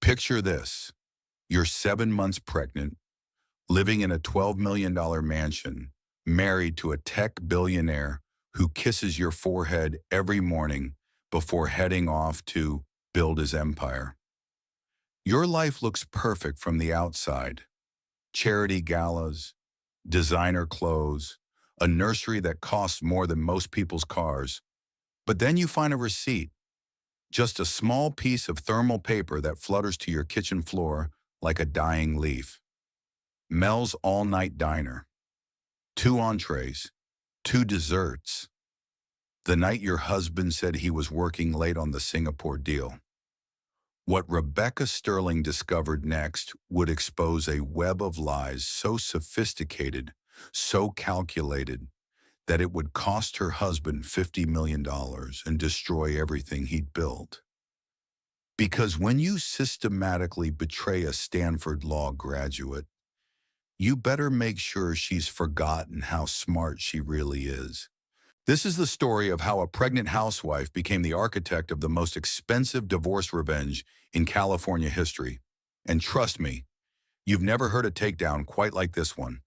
Picture this. You're 7 months pregnant, living in a $12 million mansion, married to a tech billionaire who kisses your forehead every morning before heading off to build his empire. Your life looks perfect from the outside. Charity galas, designer clothes, a nursery that costs more than most people's cars. But then you find a receipt, just a small piece of thermal paper that flutters to your kitchen floor like a dying leaf. Mel's all-night diner. 2 entrees, 2 desserts. The night your husband said he was working late on the Singapore deal. What Rebecca Sterling discovered next would expose a web of lies so sophisticated, so calculated, that it would cost her husband $50 million and destroy everything he'd built. Because when you systematically betray a Stanford Law graduate, you better make sure she's forgotten how smart she really is. This is the story of how a pregnant housewife became the architect of the most expensive divorce revenge in California history. And trust me, you've never heard a takedown quite like this one.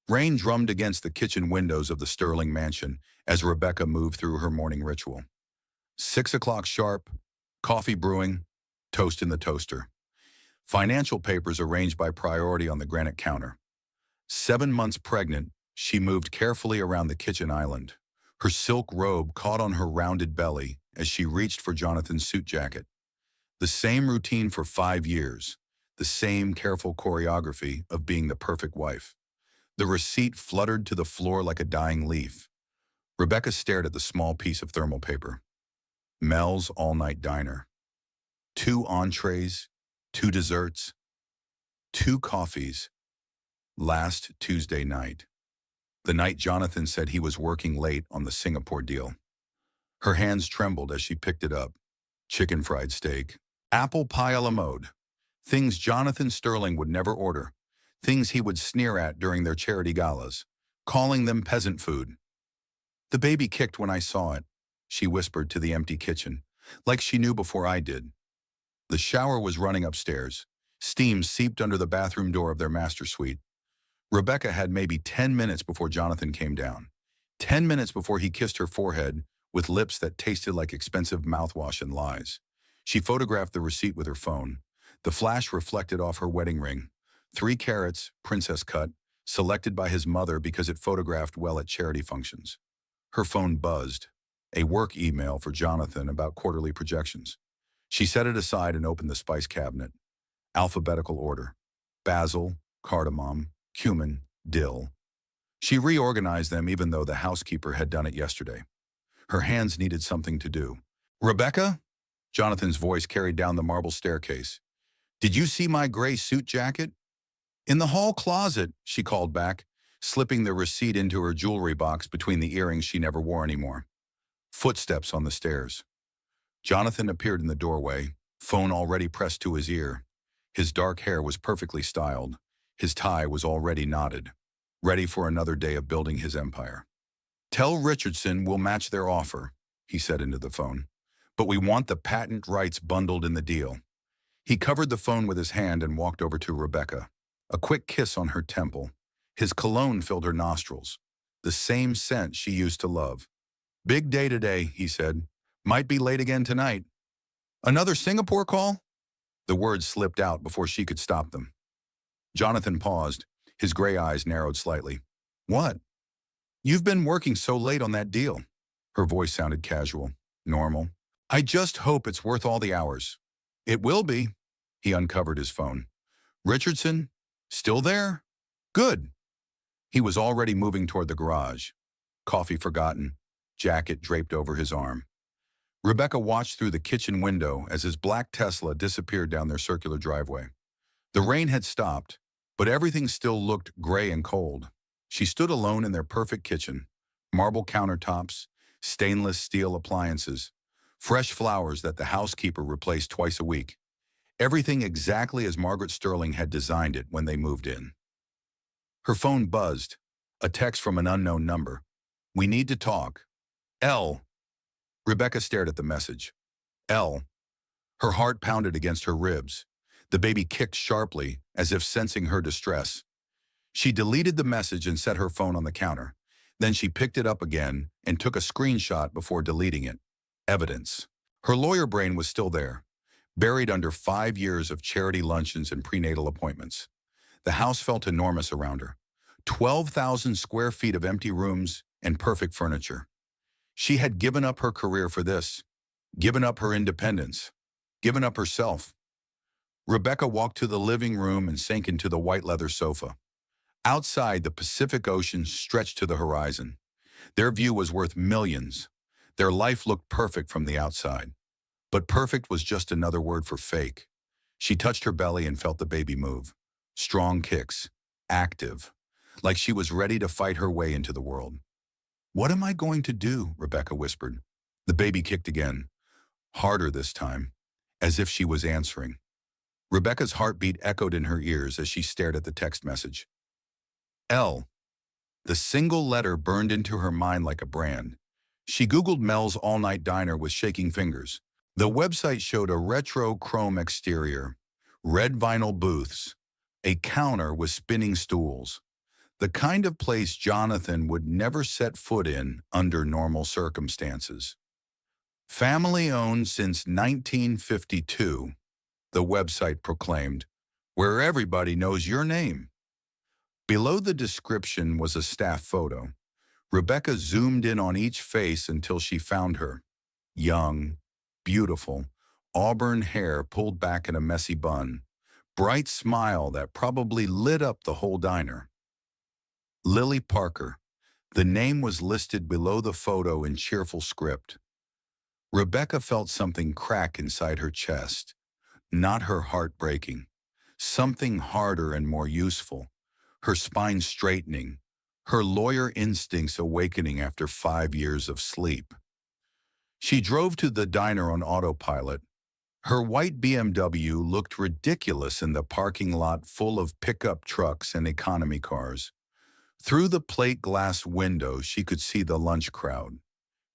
Rain drummed against the kitchen windows of the Sterling mansion as Rebecca moved through her morning ritual. 6 o'clock sharp, coffee brewing, toast in the toaster. Financial papers arranged by priority on the granite counter. 7 months pregnant, she moved carefully around the kitchen island. Her silk robe caught on her rounded belly as she reached for Jonathan's suit jacket. The same routine for 5 years, the same careful choreography of being the perfect wife. The receipt fluttered to the floor like a dying leaf. Rebecca stared at the small piece of thermal paper. Mel's all-night diner. 2 entrees, 2 desserts, 2 coffees. Last Tuesday night. The night Jonathan said he was working late on the Singapore deal. Her hands trembled as she picked it up. Chicken fried steak, apple pie a la mode. Things Jonathan Sterling would never order. Things he would sneer at during their charity galas, calling them peasant food. The baby kicked when I saw it, she whispered to the empty kitchen, like she knew before I did. The shower was running upstairs. Steam seeped under the bathroom door of their master suite. Rebecca had maybe 10 minutes before Jonathan came down. 10 minutes before he kissed her forehead with lips that tasted like expensive mouthwash and lies. She photographed the receipt with her phone. The flash reflected off her wedding ring. 3 carats, princess cut, selected by his mother because it photographed well at charity functions. Her phone buzzed. A work email for Jonathan about quarterly projections. She set it aside and opened the spice cabinet. Alphabetical order. Basil, cardamom, cumin, dill. She reorganized them even though the housekeeper had done it yesterday. Her hands needed something to do. Rebecca? Jonathan's voice carried down the marble staircase. Did you see my gray suit jacket? In the hall closet, she called back, slipping the receipt into her jewelry box between the earrings she never wore anymore. Footsteps on the stairs. Jonathan appeared in the doorway, phone already pressed to his ear. His dark hair was perfectly styled. His tie was already knotted, ready for another day of building his empire. Tell Richardson we'll match their offer, he said into the phone. But we want the patent rights bundled in the deal. He covered the phone with his hand and walked over to Rebecca. A quick kiss on her temple. His cologne filled her nostrils, the same scent she used to love. Big day today, he said. Might be late again tonight. Another Singapore call? The words slipped out before she could stop them. Jonathan paused, his gray eyes narrowed slightly. What? You've been working so late on that deal. Her voice sounded casual, normal. I just hope it's worth all the hours. It will be. He uncovered his phone. Richardson? Still there? Good. He was already moving toward the garage. Coffee forgotten, jacket draped over his arm. Rebecca watched through the kitchen window as his black Tesla disappeared down their circular driveway. The rain had stopped, but everything still looked gray and cold. She stood alone in their perfect kitchen, marble countertops, stainless steel appliances, fresh flowers that the housekeeper replaced twice a week. Everything exactly as Margaret Sterling had designed it when they moved in. Her phone buzzed, a text from an unknown number. We need to talk. L. Rebecca stared at the message. L. Her heart pounded against her ribs. The baby kicked sharply, as if sensing her distress. She deleted the message and set her phone on the counter. Then she picked it up again and took a screenshot before deleting it. Evidence. Her lawyer brain was still there, buried under 5 years of charity luncheons and prenatal appointments. The house felt enormous around her. 12,000 square feet of empty rooms and perfect furniture. She had given up her career for this, given up her independence, given up herself. Rebecca walked to the living room and sank into the white leather sofa. Outside, the Pacific Ocean stretched to the horizon. Their view was worth millions. Their life looked perfect from the outside. But perfect was just another word for fake. She touched her belly and felt the baby move. Strong kicks, active, like she was ready to fight her way into the world. "What am I going to do?" Rebecca whispered. The baby kicked again, harder this time, as if she was answering. Rebecca's heartbeat echoed in her ears as she stared at the text message. L. The single letter burned into her mind like a brand. She Googled Mel's all-night diner with shaking fingers. The website showed a retro chrome exterior, red vinyl booths, a counter with spinning stools. The kind of place Jonathan would never set foot in under normal circumstances. Family-owned since 1952, the website proclaimed, where everybody knows your name. Below the description was a staff photo. Rebecca zoomed in on each face until she found her. Young, beautiful, auburn hair pulled back in a messy bun, bright smile that probably lit up the whole diner. Lily Parker. The name was listed below the photo in cheerful script. Rebecca felt something crack inside her chest, not her heart breaking, something harder and more useful, her spine straightening, her lawyer instincts awakening after 5 years of sleep. She drove to the diner on autopilot. Her white BMW looked ridiculous in the parking lot full of pickup trucks and economy cars. Through the plate glass window, she could see the lunch crowd.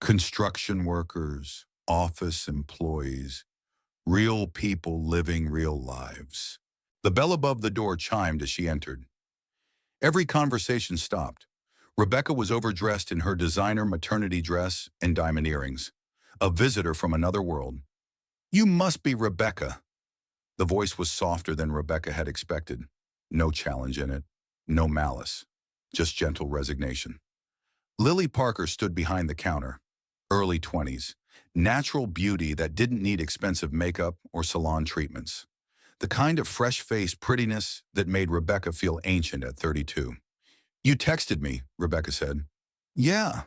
Construction workers, office employees, real people living real lives. The bell above the door chimed as she entered. Every conversation stopped. Rebecca was overdressed in her designer maternity dress and diamond earrings. A visitor from another world. "You must be Rebecca." The voice was softer than Rebecca had expected. No challenge in it, no malice, just gentle resignation. Lily Parker stood behind the counter, early 20s, natural beauty that didn't need expensive makeup or salon treatments. The kind of fresh-faced prettiness that made Rebecca feel ancient at 32. "You texted me," Rebecca said. "Yeah."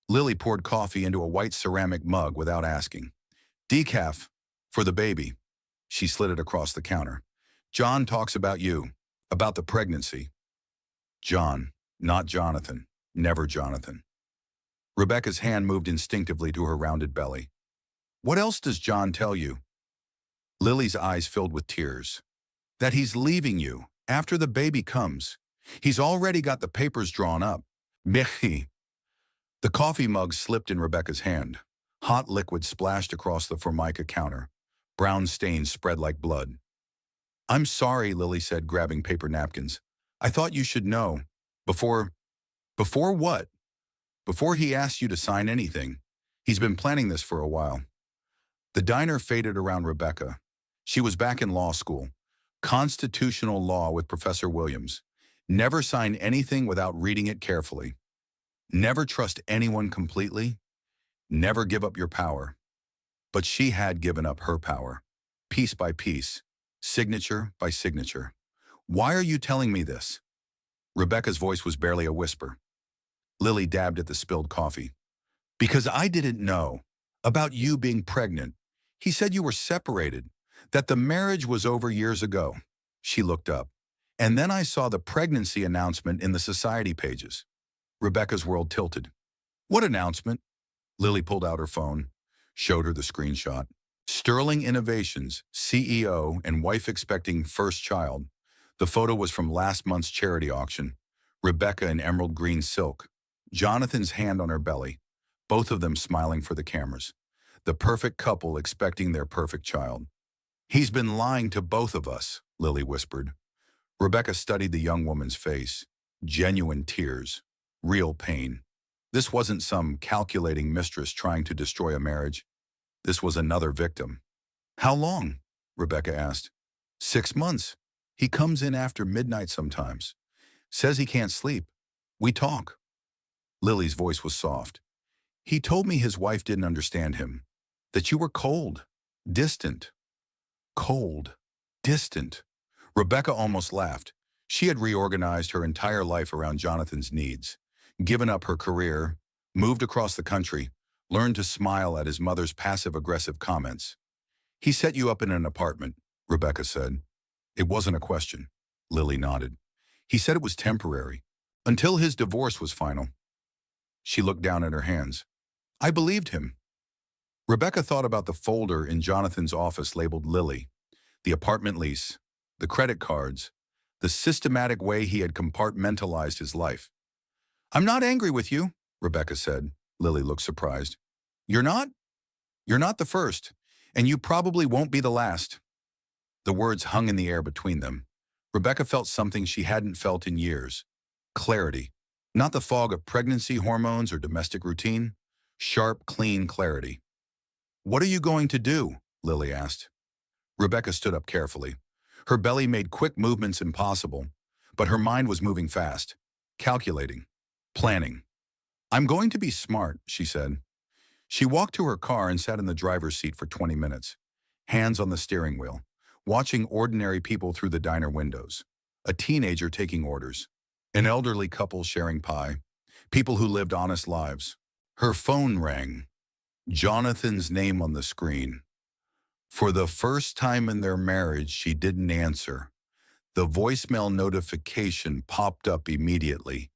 Lily poured coffee into a white ceramic mug without asking. "Decaf, for the baby." She slid it across the counter. "John talks about you, about the pregnancy." John, not Jonathan, never Jonathan. Rebecca's hand moved instinctively to her rounded belly. "What else does John tell you?" Lily's eyes filled with tears. "That he's leaving you, after the baby comes. He's already got the papers drawn up." Mechi. The coffee mug slipped in Rebecca's hand. Hot liquid splashed across the formica counter. Brown stains spread like blood. "I'm sorry," Lily said, grabbing paper napkins. "I thought you should know. Before what? Before he asked you to sign anything. He's been planning this for a while." The diner faded around Rebecca. She was back in law school. Constitutional law with Professor Williams. Never sign anything without reading it carefully. Never trust anyone completely. Never give up your power. But she had given up her power, piece by piece, signature by signature. "Why are you telling me this?" Rebecca's voice was barely a whisper. Lily dabbed at the spilled coffee. "Because I didn't know about you being pregnant. He said you were separated, that the marriage was over years ago." She looked up. "And then I saw the pregnancy announcement in the society pages." Rebecca's world tilted. "What announcement?" Lily pulled out her phone, showed her the screenshot. Sterling Innovations, CEO and wife expecting first child. The photo was from last month's charity auction. Rebecca in emerald green silk. Jonathan's hand on her belly, both of them smiling for the cameras. The perfect couple expecting their perfect child. He's been lying to both of us, Lily whispered. Rebecca studied the young woman's face. Genuine tears. Real pain. This wasn't some calculating mistress trying to destroy a marriage. This was another victim. How long? Rebecca asked. 6 months. He comes in after midnight sometimes. Says he can't sleep. We talk. Lily's voice was soft. He told me his wife didn't understand him. That you were cold. Distant. Cold. Distant. Rebecca almost laughed. She had reorganized her entire life around Jonathan's needs, given up her career, moved across the country, learned to smile at his mother's passive-aggressive comments. He set you up in an apartment, Rebecca said. It wasn't a question. Lily nodded. He said it was temporary, until his divorce was final. She looked down at her hands. I believed him. Rebecca thought about the folder in Jonathan's office labeled Lily, the apartment lease, the credit cards, the systematic way he had compartmentalized his life. I'm not angry with you, Rebecca said. Lily looked surprised. You're not? You're not the first, and you probably won't be the last. The words hung in the air between them. Rebecca felt something she hadn't felt in years. Clarity. Not the fog of pregnancy hormones or domestic routine. Sharp, clean clarity. What are you going to do? Lily asked. Rebecca stood up carefully. Her belly made quick movements impossible, but her mind was moving fast, calculating, planning. I'm going to be smart, she said. She walked to her car and sat in the driver's seat for 20 minutes, hands on the steering wheel, watching ordinary people through the diner windows. A teenager taking orders, an elderly couple sharing pie, people who lived honest lives. Her phone rang. Jonathan's name on the screen. For the first time in their marriage, she didn't answer. The voicemail notification popped up immediately.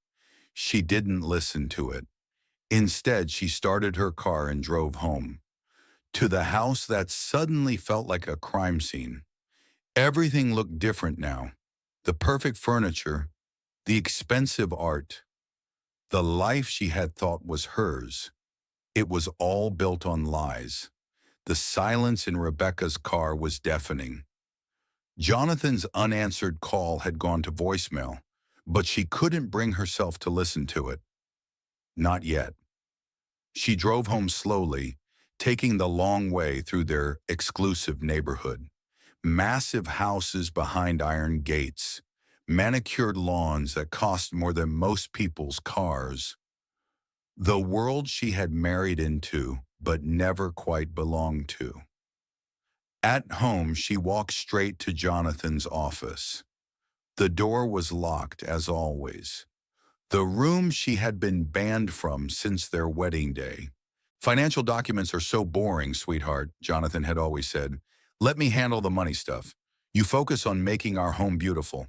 She didn't listen to it. Instead, she started her car and drove home. To the house that suddenly felt like a crime scene. Everything looked different now. The perfect furniture, the expensive art, the life she had thought was hers. It was all built on lies. The silence in Rebecca's car was deafening. Jonathan's unanswered call had gone to voicemail, but she couldn't bring herself to listen to it. Not yet. She drove home slowly, taking the long way through their exclusive neighborhood. Massive houses behind iron gates, manicured lawns that cost more than most people's cars. The world she had married into, but never quite belonged to. At home, she walked straight to Jonathan's office. The door was locked, as always. The room she had been banned from since their wedding day. Financial documents are so boring, sweetheart, Jonathan had always said. Let me handle the money stuff. You focus on making our home beautiful.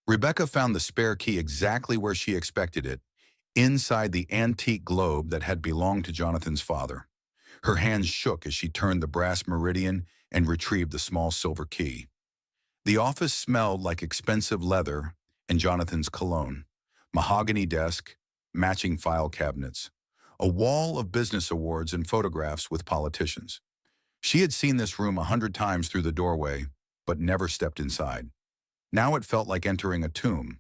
Rebecca found the spare key exactly where she expected it, inside the antique globe that had belonged to Jonathan's father. Her hands shook as she turned the brass meridian and retrieved the small silver key. The office smelled like expensive leather and Jonathan's cologne. Mahogany desk, matching file cabinets, a wall of business awards and photographs with politicians. She had seen this room 100 times through the doorway, but never stepped inside. Now it felt like entering a tomb.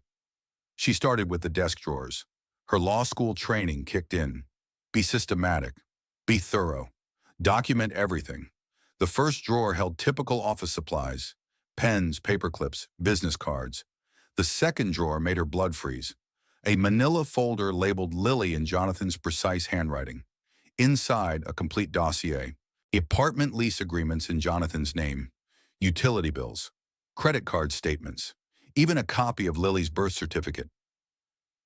She started with the desk drawers. Her law school training kicked in. Be systematic. Be thorough. Document everything. The first drawer held typical office supplies, pens, paper clips, business cards. The second drawer made her blood freeze. A manila folder labeled Lily in Jonathan's precise handwriting. Inside, a complete dossier. Apartment lease agreements in Jonathan's name. Utility bills. Credit card statements. Even a copy of Lily's birth certificate.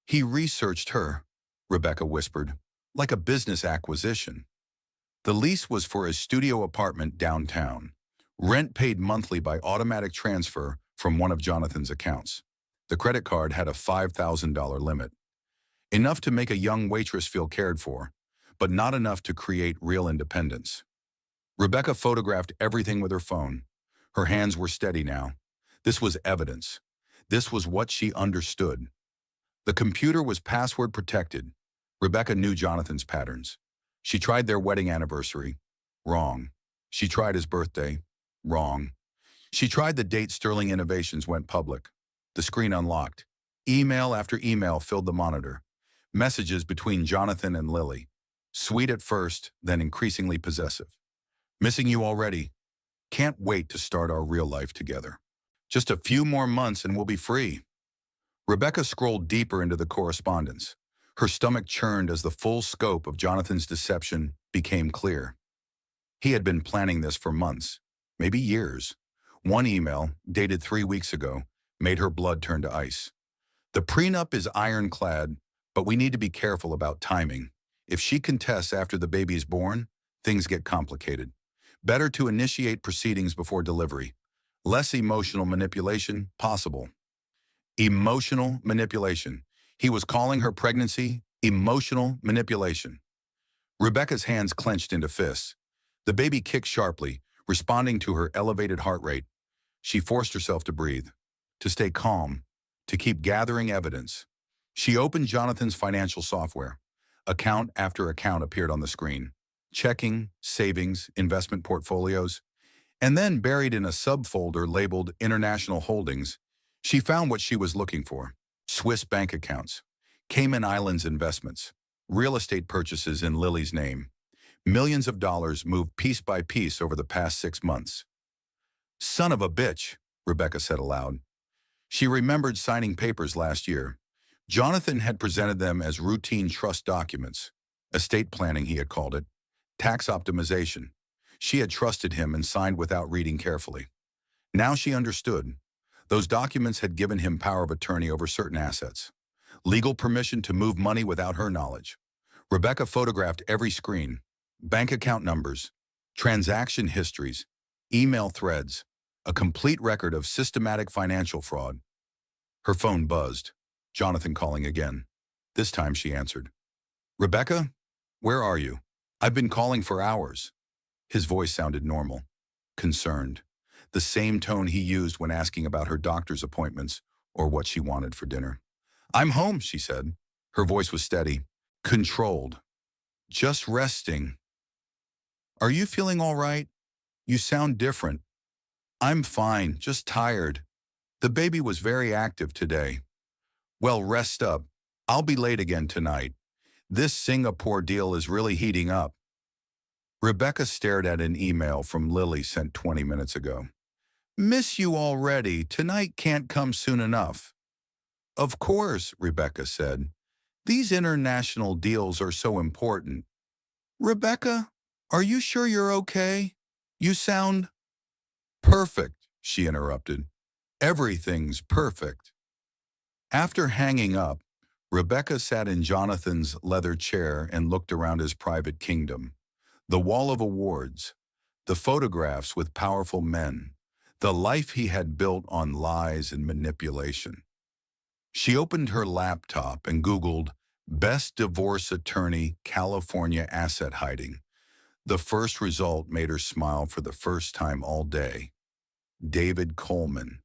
He researched her, Rebecca whispered, like a business acquisition. The lease was for a studio apartment downtown. Rent paid monthly by automatic transfer from one of Jonathan's accounts. The credit card had a $5,000 limit. Enough to make a young waitress feel cared for, but not enough to create real independence. Rebecca photographed everything with her phone. Her hands were steady now. This was evidence. This was what she understood. The computer was password protected. Rebecca knew Jonathan's patterns. She tried their wedding anniversary. Wrong. She tried his birthday. Wrong. She tried the date Sterling Innovations went public. The screen unlocked. Email after email filled the monitor. Messages between Jonathan and Lily. Sweet at first, then increasingly possessive. Missing you already. Can't wait to start our real life together. Just a few more months and we'll be free. Rebecca scrolled deeper into the correspondence. Her stomach churned as the full scope of Jonathan's deception became clear. He had been planning this for months, maybe years. One email, dated 3 weeks ago, made her blood turn to ice. The prenup is ironclad, but we need to be careful about timing. If she contests after the baby is born, things get complicated. Better to initiate proceedings before delivery. Less emotional manipulation possible. Emotional manipulation. He was calling her pregnancy emotional manipulation. Rebecca's hands clenched into fists. The baby kicked sharply, responding to her elevated heart rate. She forced herself to breathe, to stay calm, to keep gathering evidence. She opened Jonathan's financial software. Account after account appeared on the screen. Checking, savings, investment portfolios. And then, buried in a subfolder labeled International Holdings, she found what she was looking for. Swiss bank accounts, Cayman Islands investments, real estate purchases in Lily's name. Millions of dollars moved piece by piece over the past 6 months. Son of a bitch, Rebecca said aloud. She remembered signing papers last year. Jonathan had presented them as routine trust documents. Estate planning, he had called it. Tax optimization. She had trusted him and signed without reading carefully. Now she understood. Those documents had given him power of attorney over certain assets. Legal permission to move money without her knowledge. Rebecca photographed every screen. Bank account numbers, transaction histories, email threads, a complete record of systematic financial fraud. Her phone buzzed. Jonathan calling again. This time she answered. Rebecca, where are you? I've been calling for hours. His voice sounded normal, concerned, the same tone he used when asking about her doctor's appointments or what she wanted for dinner. I'm home, she said. Her voice was steady, controlled. Just resting. Are you feeling all right? You sound different. I'm fine, just tired. The baby was very active today. Well, rest up. I'll be late again tonight. This Singapore deal is really heating up. Rebecca stared at an email from Lily sent 20 minutes ago. Miss you already. Tonight can't come soon enough. Of course, Rebecca said. These international deals are so important. Rebecca, are you sure you're okay? You sound perfect, she interrupted. Everything's perfect. After hanging up, Rebecca sat in Jonathan's leather chair and looked around his private kingdom. The wall of awards, the photographs with powerful men, the life he had built on lies and manipulation. She opened her laptop and Googled Best Divorce Attorney California Asset Hiding. The first result made her smile for the first time all day. David Coleman,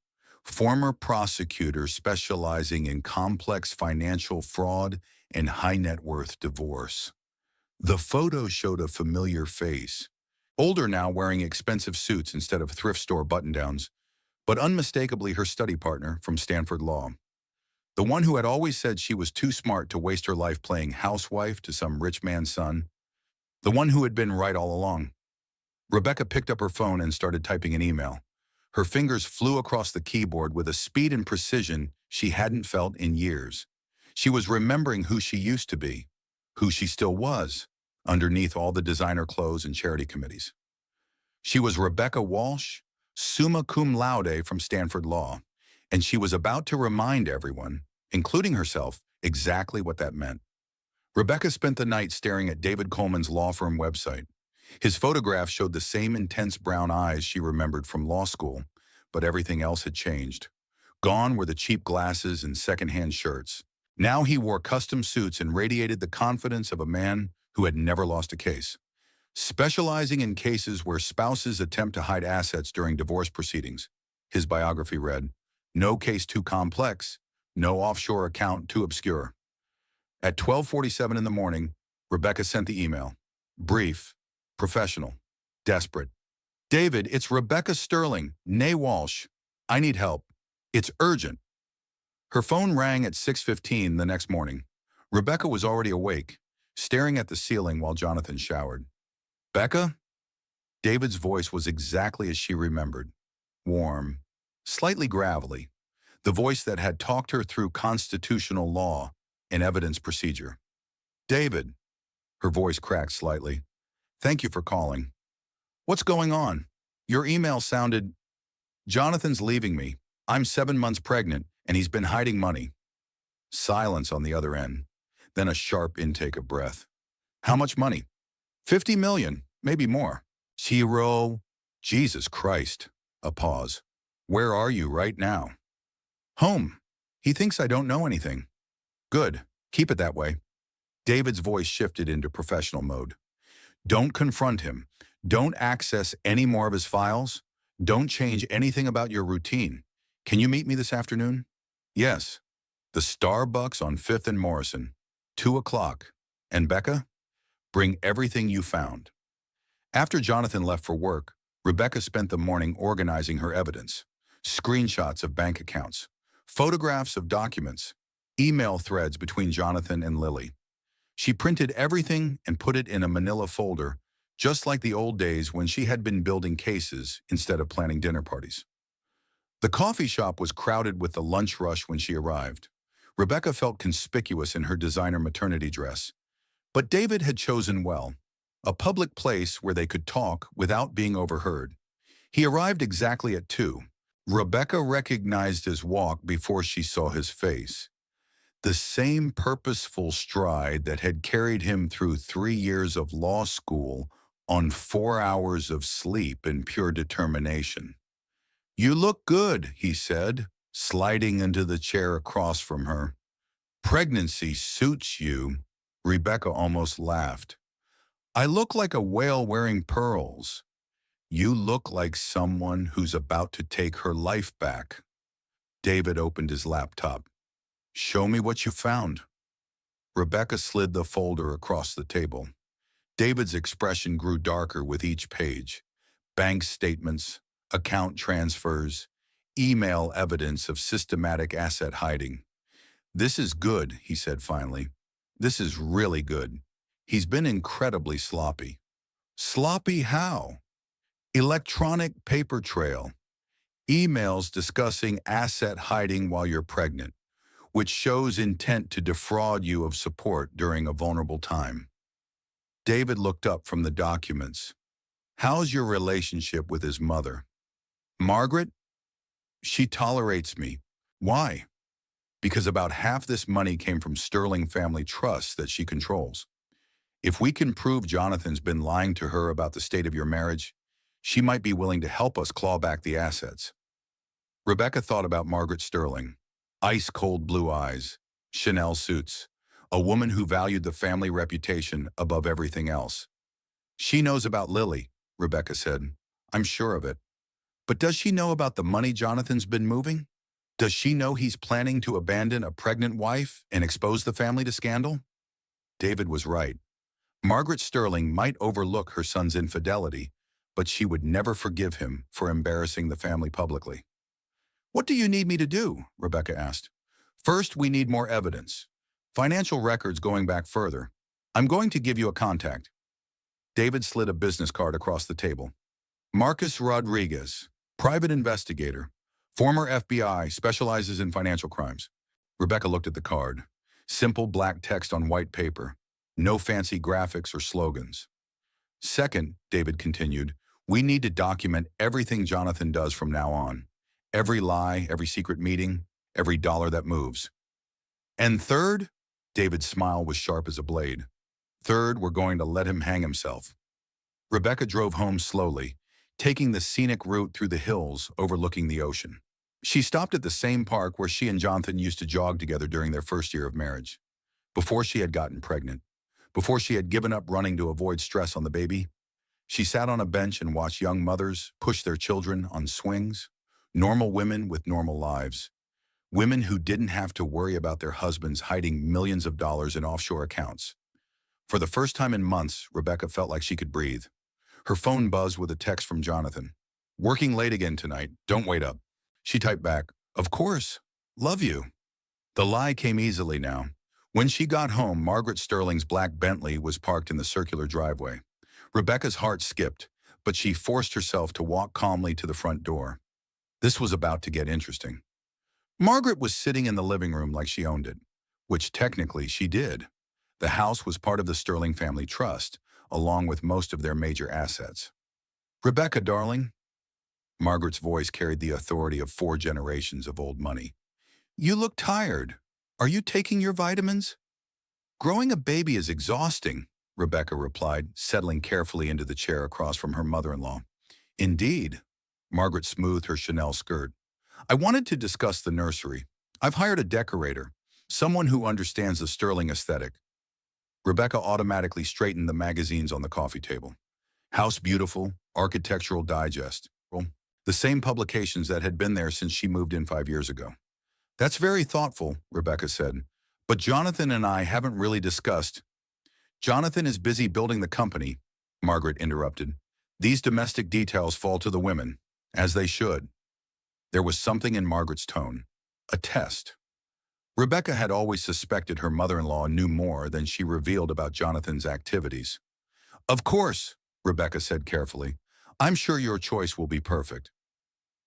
former prosecutor specializing in complex financial fraud and high net worth divorce. The photo showed a familiar face, older now wearing expensive suits instead of thrift store button-downs, but unmistakably her study partner from Stanford Law. The one who had always said she was too smart to waste her life playing housewife to some rich man's son. The one who had been right all along. Rebecca picked up her phone and started typing an email. Her fingers flew across the keyboard with a speed and precision she hadn't felt in years. She was remembering who she used to be, who she still was, underneath all the designer clothes and charity committees. She was Rebecca Walsh, summa cum laude from Stanford Law, and she was about to remind everyone, including herself, exactly what that meant. Rebecca spent the night staring at David Coleman's law firm website. His photograph showed the same intense brown eyes she remembered from law school, but everything else had changed. Gone were the cheap glasses and secondhand shirts. Now he wore custom suits and radiated the confidence of a man who had never lost a case. Specializing in cases where spouses attempt to hide assets during divorce proceedings, his biography read, no case too complex, no offshore account too obscure. At 12:47 in the morning, Rebecca sent the email. Brief, professional, desperate. David, it's Rebecca Sterling, née Walsh. I need help. It's urgent. Her phone rang at 6:15 the next morning. Rebecca was already awake, staring at the ceiling while Jonathan showered. Becca? David's voice was exactly as she remembered. Warm, slightly gravelly. The voice that had talked her through constitutional law and evidence procedure. David, her voice cracked slightly. Thank you for calling. What's going on? Your email sounded, Jonathan's leaving me. I'm 7 months pregnant, and he's been hiding money. Silence on the other end, then a sharp intake of breath. How much money? 50 million, maybe more. Zero. Jesus Christ. A pause. Where are you right now? Home. He thinks I don't know anything. Good. Keep it that way. David's voice shifted into professional mode. Don't confront him. Don't access any more of his files. Don't change anything about your routine. Can you meet me this afternoon? Yes. The Starbucks on 5th and Morrison. 2 o'clock. And Becca? Bring everything you found. After Jonathan left for work, Rebecca spent the morning organizing her evidence. Screenshots of bank accounts, photographs of documents, email threads between Jonathan and Lily. She printed everything and put it in a manila folder, just like the old days when she had been building cases instead of planning dinner parties. The coffee shop was crowded with the lunch rush when she arrived. Rebecca felt conspicuous in her designer maternity dress. But David had chosen well, a public place where they could talk without being overheard. He arrived exactly at 2. Rebecca recognized his walk before she saw his face. The same purposeful stride that had carried him through 3 years of law school on 4 hours of sleep and pure determination. You look good, he said, sliding into the chair across from her. Pregnancy suits you. Rebecca almost laughed. I look like a whale wearing pearls. You look like someone who's about to take her life back. David opened his laptop. Show me what you found. Rebecca slid the folder across the table. David's expression grew darker with each page. Bank statements, account transfers, email evidence of systematic asset hiding. This is good, he said finally. This is really good. He's been incredibly sloppy. Sloppy how? Electronic paper trail. Emails discussing asset hiding while you're pregnant, which shows intent to defraud you of support during a vulnerable time. David looked up from the documents. How's your relationship with his mother? Margaret? She tolerates me. Why? Because about half this money came from Sterling Family Trust that she controls. If we can prove Jonathan's been lying to her about the state of your marriage, she might be willing to help us claw back the assets. Rebecca thought about Margaret Sterling. Ice-cold blue eyes, Chanel suits, a woman who valued the family reputation above everything else. She knows about Lily, Rebecca said. I'm sure of it. But does she know about the money Jonathan's been moving? Does she know he's planning to abandon a pregnant wife and expose the family to scandal? David was right. Margaret Sterling might overlook her son's infidelity, but she would never forgive him for embarrassing the family publicly. What do you need me to do? Rebecca asked. First, we need more evidence. Financial records going back further. I'm going to give you a contact. David slid a business card across the table. Marcus Rodriguez, private investigator, former FBI, specializes in financial crimes. Rebecca looked at the card. Simple black text on white paper. No fancy graphics or slogans. Second, David continued, we need to document everything Jonathan does from now on. Every lie, every secret meeting, every dollar that moves. And third, David's smile was sharp as a blade. Third, we're going to let him hang himself. Rebecca drove home slowly, taking the scenic route through the hills overlooking the ocean. She stopped at the same park where she and Jonathan used to jog together during their first year of marriage. Before she had gotten pregnant, before she had given up running to avoid stress on the baby, she sat on a bench and watched young mothers push their children on swings, normal women with normal lives, women who didn't have to worry about their husbands hiding millions of dollars in offshore accounts. For the first time in months, Rebecca felt like she could breathe. Her phone buzzed with a text from Jonathan. Working late again tonight. Don't wait up. She typed back, of course. Love you. The lie came easily now. When she got home, Margaret Sterling's black Bentley was parked in the circular driveway. Rebecca's heart skipped, but she forced herself to walk calmly to the front door. This was about to get interesting. Margaret was sitting in the living room like she owned it, which technically she did. The house was part of the Sterling family trust, along with most of their major assets. Rebecca, darling, Margaret's voice carried the authority of 4 generations of old money. You look tired. Are you taking your vitamins? Growing a baby is exhausting, Rebecca replied, settling carefully into the chair across from her mother-in-law. Indeed. Margaret smoothed her Chanel skirt. I wanted to discuss the nursery. I've hired a decorator, someone who understands the Sterling aesthetic. Rebecca automatically straightened the magazines on the coffee table. House Beautiful, Architectural Digest. The same publications that had been there since she moved in 5 years ago. That's very thoughtful, Rebecca said. But Jonathan and I haven't really discussed. Jonathan is busy building the company, Margaret interrupted. These domestic details fall to the women, as they should. There was something in Margaret's tone. A test. Rebecca had always suspected her mother-in-law knew more than she revealed about Jonathan's activities. Of course, Rebecca said carefully. I'm sure your choice will be perfect.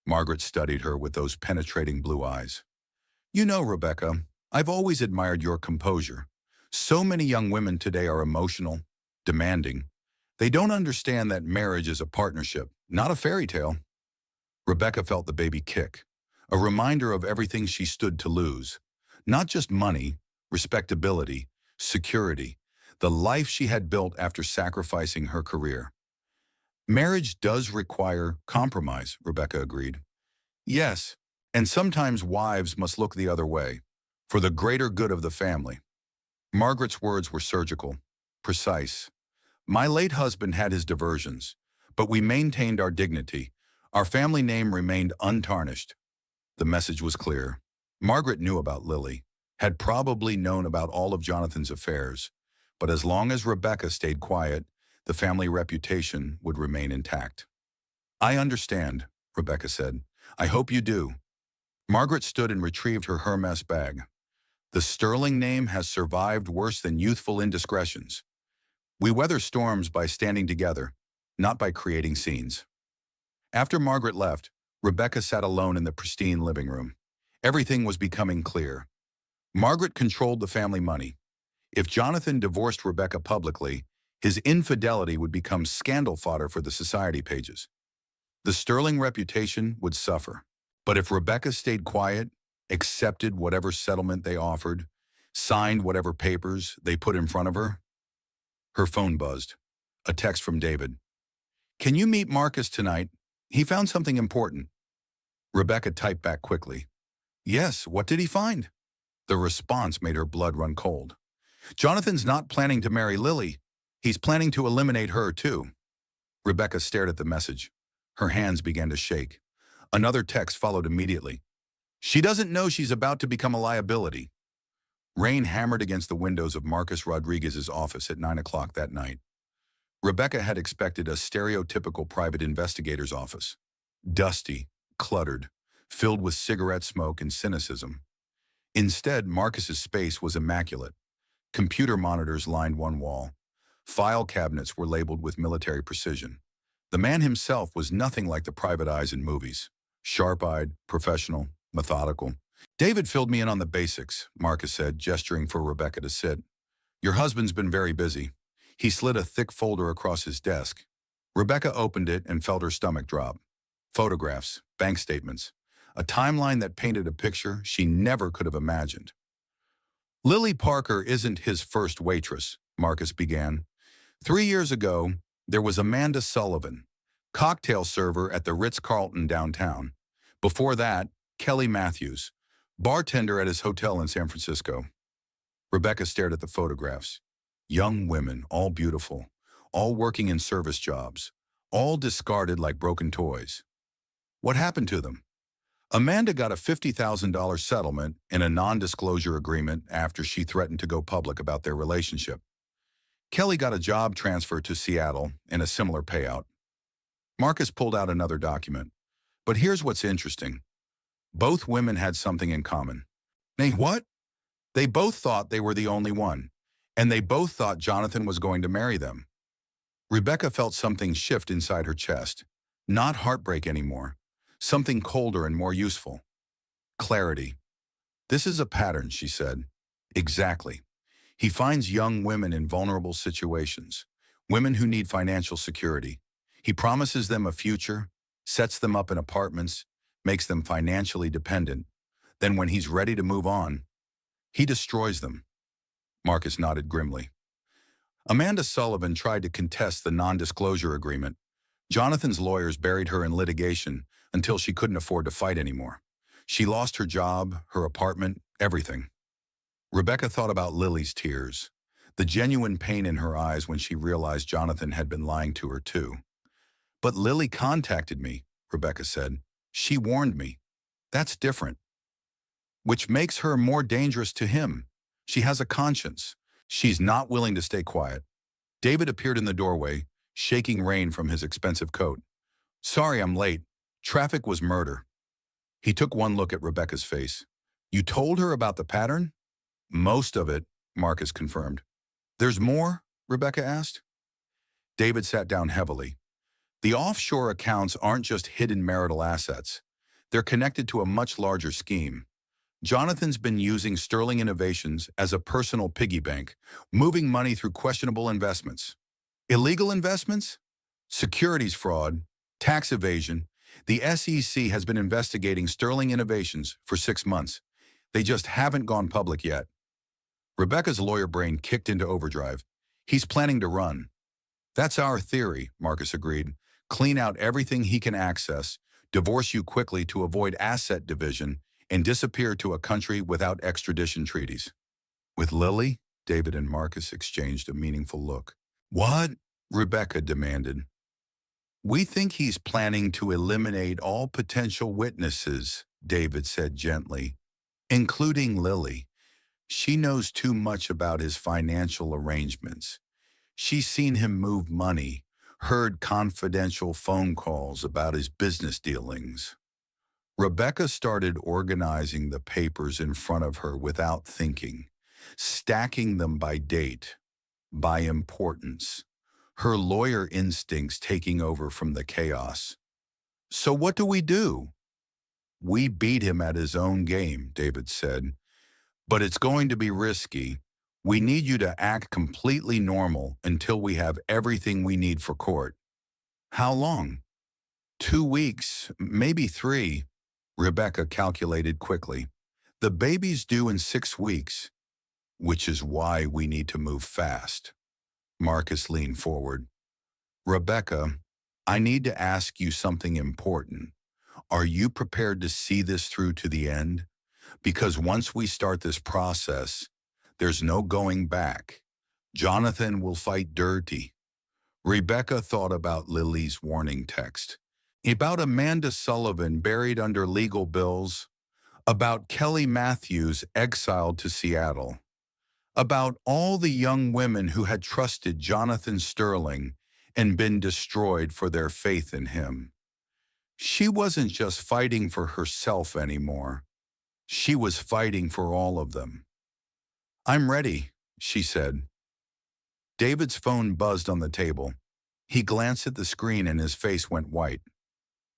Margaret studied her with those penetrating blue eyes. You know, Rebecca, I've always admired your composure. So many young women today are emotional, demanding. They don't understand that marriage is a partnership, not a fairy tale. Rebecca felt the baby kick, a reminder of everything she stood to lose. Not just money, respectability, security, the life she had built after sacrificing her career. Marriage does require compromise, Rebecca agreed. Yes, and sometimes wives must look the other way, for the greater good of the family. Margaret's words were surgical, precise. My late husband had his diversions, but we maintained our dignity. Our family name remained untarnished. The message was clear. Margaret knew about Lily, had probably known about all of Jonathan's affairs, but as long as Rebecca stayed quiet, the family reputation would remain intact. I understand, Rebecca said. I hope you do. Margaret stood and retrieved her Hermes bag. The Sterling name has survived worse than youthful indiscretions. We weather storms by standing together, not by creating scenes. After Margaret left, Rebecca sat alone in the pristine living room. Everything was becoming clear. Margaret controlled the family money. If Jonathan divorced Rebecca publicly, his infidelity would become scandal fodder for the society pages. The Sterling reputation would suffer. But if Rebecca stayed quiet, accepted whatever settlement they offered, signed whatever papers they put in front of her, her phone buzzed. A text from David. Can you meet Marcus tonight? He found something important. Rebecca typed back quickly. Yes, what did he find? The response made her blood run cold. Jonathan's not planning to marry Lily. He's planning to eliminate her, too. Rebecca stared at the message. Her hands began to shake. Another text followed immediately. She doesn't know she's about to become a liability. Rain hammered against the windows of Marcus Rodriguez's office at 9 o'clock that night. Rebecca had expected a stereotypical private investigator's office. Dusty, cluttered, filled with cigarette smoke and cynicism. Instead, Marcus's space was immaculate. Computer monitors lined one wall. File cabinets were labeled with military precision. The man himself was nothing like the private eyes in movies. Sharp-eyed, professional, methodical. David filled me in on the basics, Marcus said, gesturing for Rebecca to sit. Your husband's been very busy. He slid a thick folder across his desk. Rebecca opened it and felt her stomach drop. Photographs, bank statements, a timeline that painted a picture she never could have imagined. Lily Parker isn't his first waitress, Marcus began. 3 years ago, there was Amanda Sullivan, cocktail server at the Ritz-Carlton downtown. Before that, Kelly Matthews, bartender at his hotel in San Francisco. Rebecca stared at the photographs. Young women, all beautiful, all working in service jobs, all discarded like broken toys. What happened to them? Amanda got a $50,000 settlement in a non-disclosure agreement after she threatened to go public about their relationship. Kelly got a job transfer to Seattle and a similar payout. Marcus pulled out another document. But here's what's interesting. Both women had something in common. Nay, what? They both thought they were the only one, and they both thought Jonathan was going to marry them. Rebecca felt something shift inside her chest. Not heartbreak anymore. Something colder and more useful. Clarity. This is a pattern, she said. Exactly. He finds young women in vulnerable situations, women who need financial security. He promises them a future, sets them up in apartments, makes them financially dependent. Then when he's ready to move on, he destroys them. Marcus nodded grimly. Amanda Sullivan tried to contest the non-disclosure agreement. Jonathan's lawyers buried her in litigation until she couldn't afford to fight anymore. She lost her job, her apartment, everything. Rebecca thought about Lily's tears, the genuine pain in her eyes when she realized Jonathan had been lying to her too. But Lily contacted me, Rebecca said. She warned me. That's different. Which makes her more dangerous to him. She has a conscience. She's not willing to stay quiet. David appeared in the doorway, shaking rain from his expensive coat. Sorry I'm late. Traffic was murder. He took one look at Rebecca's face. You told her about the pattern? Most of it, Marcus confirmed. There's more? Rebecca asked. David sat down heavily. The offshore accounts aren't just hidden marital assets. They're connected to a much larger scheme. Jonathan's been using Sterling Innovations as a personal piggy bank, moving money through questionable investments. Illegal investments? Securities fraud, tax evasion. The SEC has been investigating Sterling Innovations for 6 months. They just haven't gone public yet. Rebecca's lawyer brain kicked into overdrive. He's planning to run. That's our theory, Marcus agreed. Clean out everything he can access, divorce you quickly to avoid asset division, and disappear to a country without extradition treaties. With Lily, David and Marcus exchanged a meaningful look. What? Rebecca demanded. We think he's planning to eliminate all potential witnesses, David said gently, including Lily. She knows too much about his financial arrangements. She's seen him move money, heard confidential phone calls about his business dealings. Rebecca started organizing the papers in front of her without thinking, stacking them by date, by importance, her lawyer instincts taking over from the chaos. So what do? We beat him at his own game, David said. But it's going to be risky. We need you to act completely normal until we have everything we need for court. How long? 2 weeks, maybe 3. Rebecca calculated quickly. The baby's due in 6 weeks, which is why we need to move fast. Marcus leaned forward. Rebecca, I need to ask you something important. Are you prepared to see this through to the end? Because once we start this process, there's no going back. Jonathan will fight dirty. Rebecca thought about Lily's warning text, about Amanda Sullivan buried under legal bills, about Kelly Matthews exiled to Seattle, about all the young women who had trusted Jonathan Sterling and been destroyed for their faith in him. She wasn't just fighting for herself anymore. She was fighting for all of them. I'm ready, she said. David's phone buzzed on the table. He glanced at the screen and his face went white.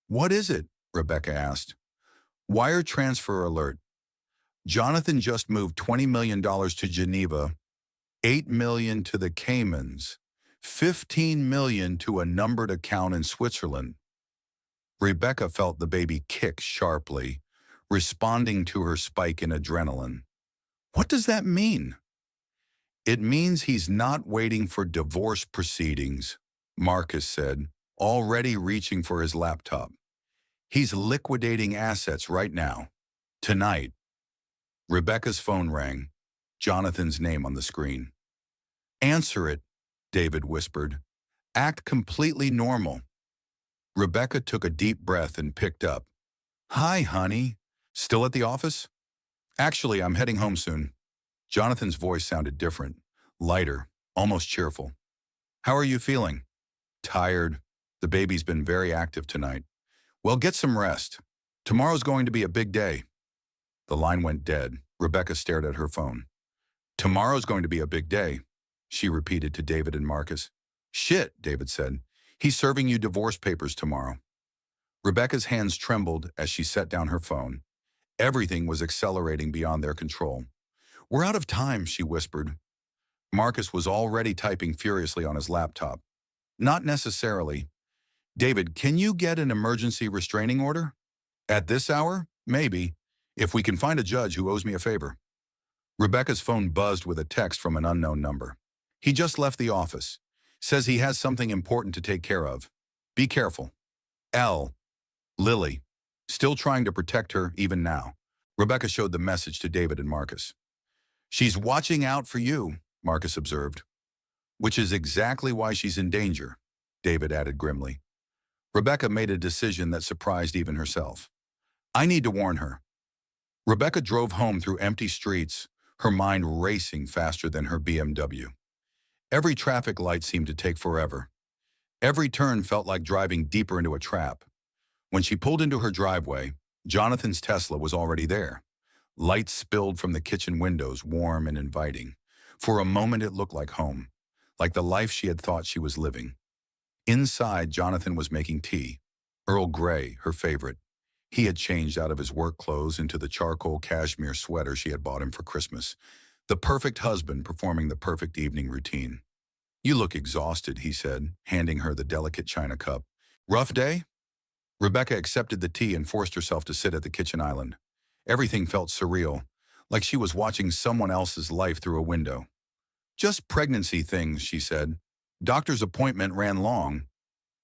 What is it? Rebecca asked. Wire transfer alert. Jonathan just moved $20 million to Geneva, $8 million to the Caymans, $15 million to a numbered account in Switzerland. Rebecca felt the baby kick sharply, responding to her spike in adrenaline. What does that mean? It means he's not waiting for divorce proceedings, Marcus said, already reaching for his laptop. He's liquidating assets right now. Tonight. Rebecca's phone rang, Jonathan's name on the screen. Answer it, David whispered. Act completely normal. Rebecca took a deep breath and picked up. Hi, honey. Still at the office? Actually, I'm heading home soon. Jonathan's voice sounded different, lighter, almost cheerful. How are you feeling? Tired. The baby's been very active tonight. Well, get some rest. Tomorrow's going to be a big day. The line went dead. Rebecca stared at her phone. Tomorrow's going to be a big day, she repeated to David and Marcus. Shit, David said. He's serving you divorce papers tomorrow. Rebecca's hands trembled as she set down her phone. Everything was accelerating beyond their control. We're out of time, she whispered. Marcus was already typing furiously on his laptop. Not necessarily. David, can you get an emergency restraining order? At this hour? Maybe, if we can find a judge who owes me a favor. Rebecca's phone buzzed with a text from an unknown number. He just left the office. Says he has something important to take care of. Be careful. L. Lily. Still trying to protect her even now. Rebecca showed the message to David and Marcus. She's watching out for you, Marcus observed. Which is exactly why she's in danger, David added grimly. Rebecca made a decision that surprised even herself. I need to warn her. Rebecca drove home through empty streets, her mind racing faster than her BMW. Every traffic light seemed to take forever. Every turn felt like driving deeper into a trap. When she pulled into her driveway, Jonathan's Tesla was already there. Lights spilled from the kitchen windows, warm and inviting. For a moment it looked like home, like the life she had thought she was living. Inside, Jonathan was making tea. Earl Grey, her favorite. He had changed out of his work clothes into the charcoal cashmere sweater she had bought him for Christmas. The perfect husband performing the perfect evening routine. You look exhausted, he said, handing her the delicate china cup. Rough day? Rebecca accepted the tea and forced herself to sit at the kitchen island. Everything felt surreal, like she was watching someone else's life through a window. Just pregnancy things, she said. Doctor's appointment ran long.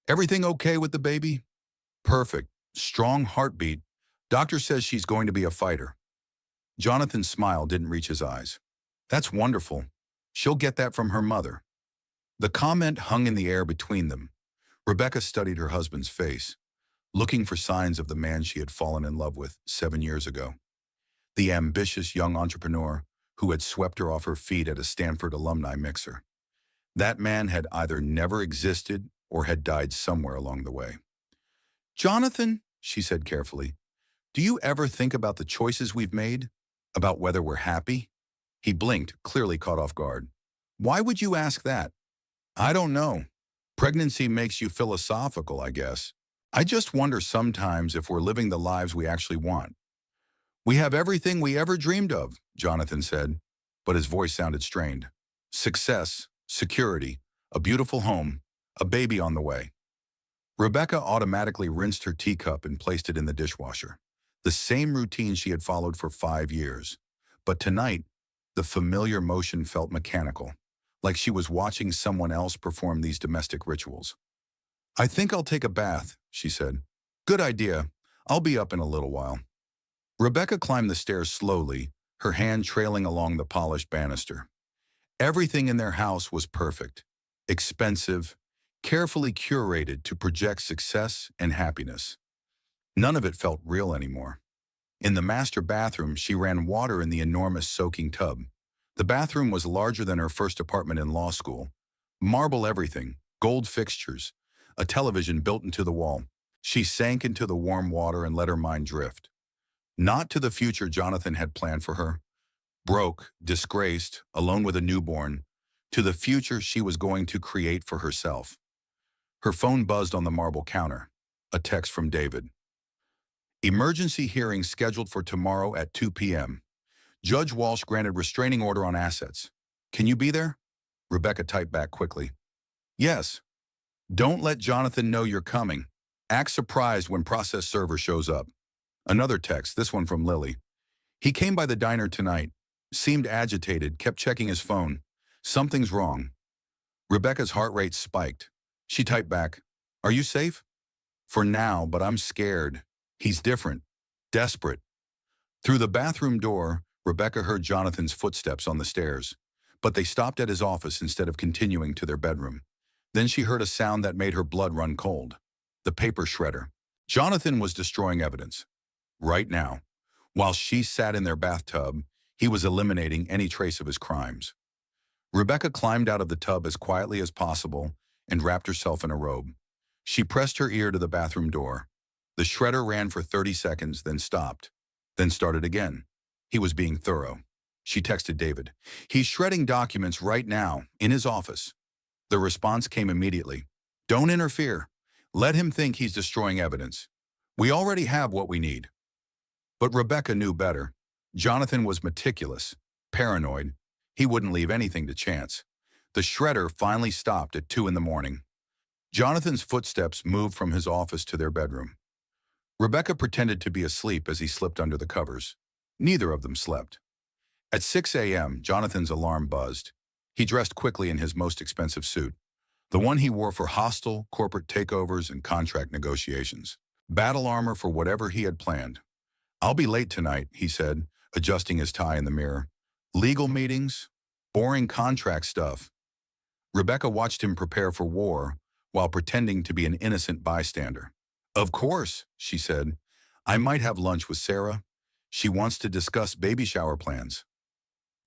Everything okay with the baby? Perfect. Strong heartbeat. Doctor says she's going to be a fighter. Jonathan's smile didn't reach his eyes. That's wonderful. She'll get that from her mother. The comment hung in the air between them. Rebecca studied her husband's face, looking for signs of the man she had fallen in love with 7 years ago. The ambitious young entrepreneur who had swept her off her feet at a Stanford alumni mixer. That man had either never existed or had died somewhere along the way. Jonathan, she said carefully, do you ever think about the choices we've made? About whether we're happy? He blinked, clearly caught off guard. Why would you ask that? I don't know. Pregnancy makes you philosophical, I guess. I just wonder sometimes if we're living the lives we actually want. We have everything we ever dreamed of, Jonathan said, but his voice sounded strained. Success, security, a beautiful home, a baby on the way. Rebecca automatically rinsed her teacup and placed it in the dishwasher, the same routine she had followed for 5 years. But tonight, the familiar motion felt mechanical, like she was watching someone else perform these domestic rituals. I think I'll take a bath, she said. Good idea. I'll be up in a little while. Rebecca climbed the stairs slowly, her hand trailing along the polished banister. Everything in their house was perfect, expensive, carefully curated to project success and happiness. None of it felt real anymore. In the master bathroom, she ran water in the enormous soaking tub. The bathroom was larger than her first apartment in law school. Marble everything, gold fixtures, a television built into the wall. She sank into the warm water and let her mind drift. Not to the future Jonathan had planned for her. Broke, disgraced, alone with a newborn, to the future she was going to create for herself. Her phone buzzed on the marble counter. A text from David. Emergency hearing scheduled for tomorrow at 2 p.m. Judge Walsh granted restraining order on assets. Can you be there? Rebecca typed back quickly. Yes. Don't let Jonathan know you're coming. Act surprised when process server shows up. Another text, this one from Lily. He came by the diner tonight. Seemed agitated, kept checking his phone. Something's wrong. Rebecca's heart rate spiked. She typed back, Are you safe? For now, but I'm scared. He's different. Desperate. Through the bathroom door, Rebecca heard Jonathan's footsteps on the stairs, but they stopped at his office instead of continuing to their bedroom. Then she heard a sound that made her blood run cold. The paper shredder. Jonathan was destroying evidence. Right now, while she sat in their bathtub, he was eliminating any trace of his crimes. Rebecca climbed out of the tub as quietly as possible and wrapped herself in a robe. She pressed her ear to the bathroom door. The shredder ran for 30 seconds, then stopped, then started again. He was being thorough. She texted David. He's shredding documents right now, in his office. The response came immediately. Don't interfere. Let him think he's destroying evidence. We already have what we need. But Rebecca knew better. Jonathan was meticulous, paranoid. He wouldn't leave anything to chance. The shredder finally stopped at 2 in the morning. Jonathan's footsteps moved from his office to their bedroom. Rebecca pretended to be asleep as he slipped under the covers. Neither of them slept. At 6 a.m., Jonathan's alarm buzzed. He dressed quickly in his most expensive suit, the one he wore for hostile corporate takeovers and contract negotiations. Battle armor for whatever he had planned. I'll be late tonight, he said, adjusting his tie in the mirror. Legal meetings? Boring contract stuff. Rebecca watched him prepare for war while pretending to be an innocent bystander. Of course, she said. I might have lunch with Sarah. She wants to discuss baby shower plans.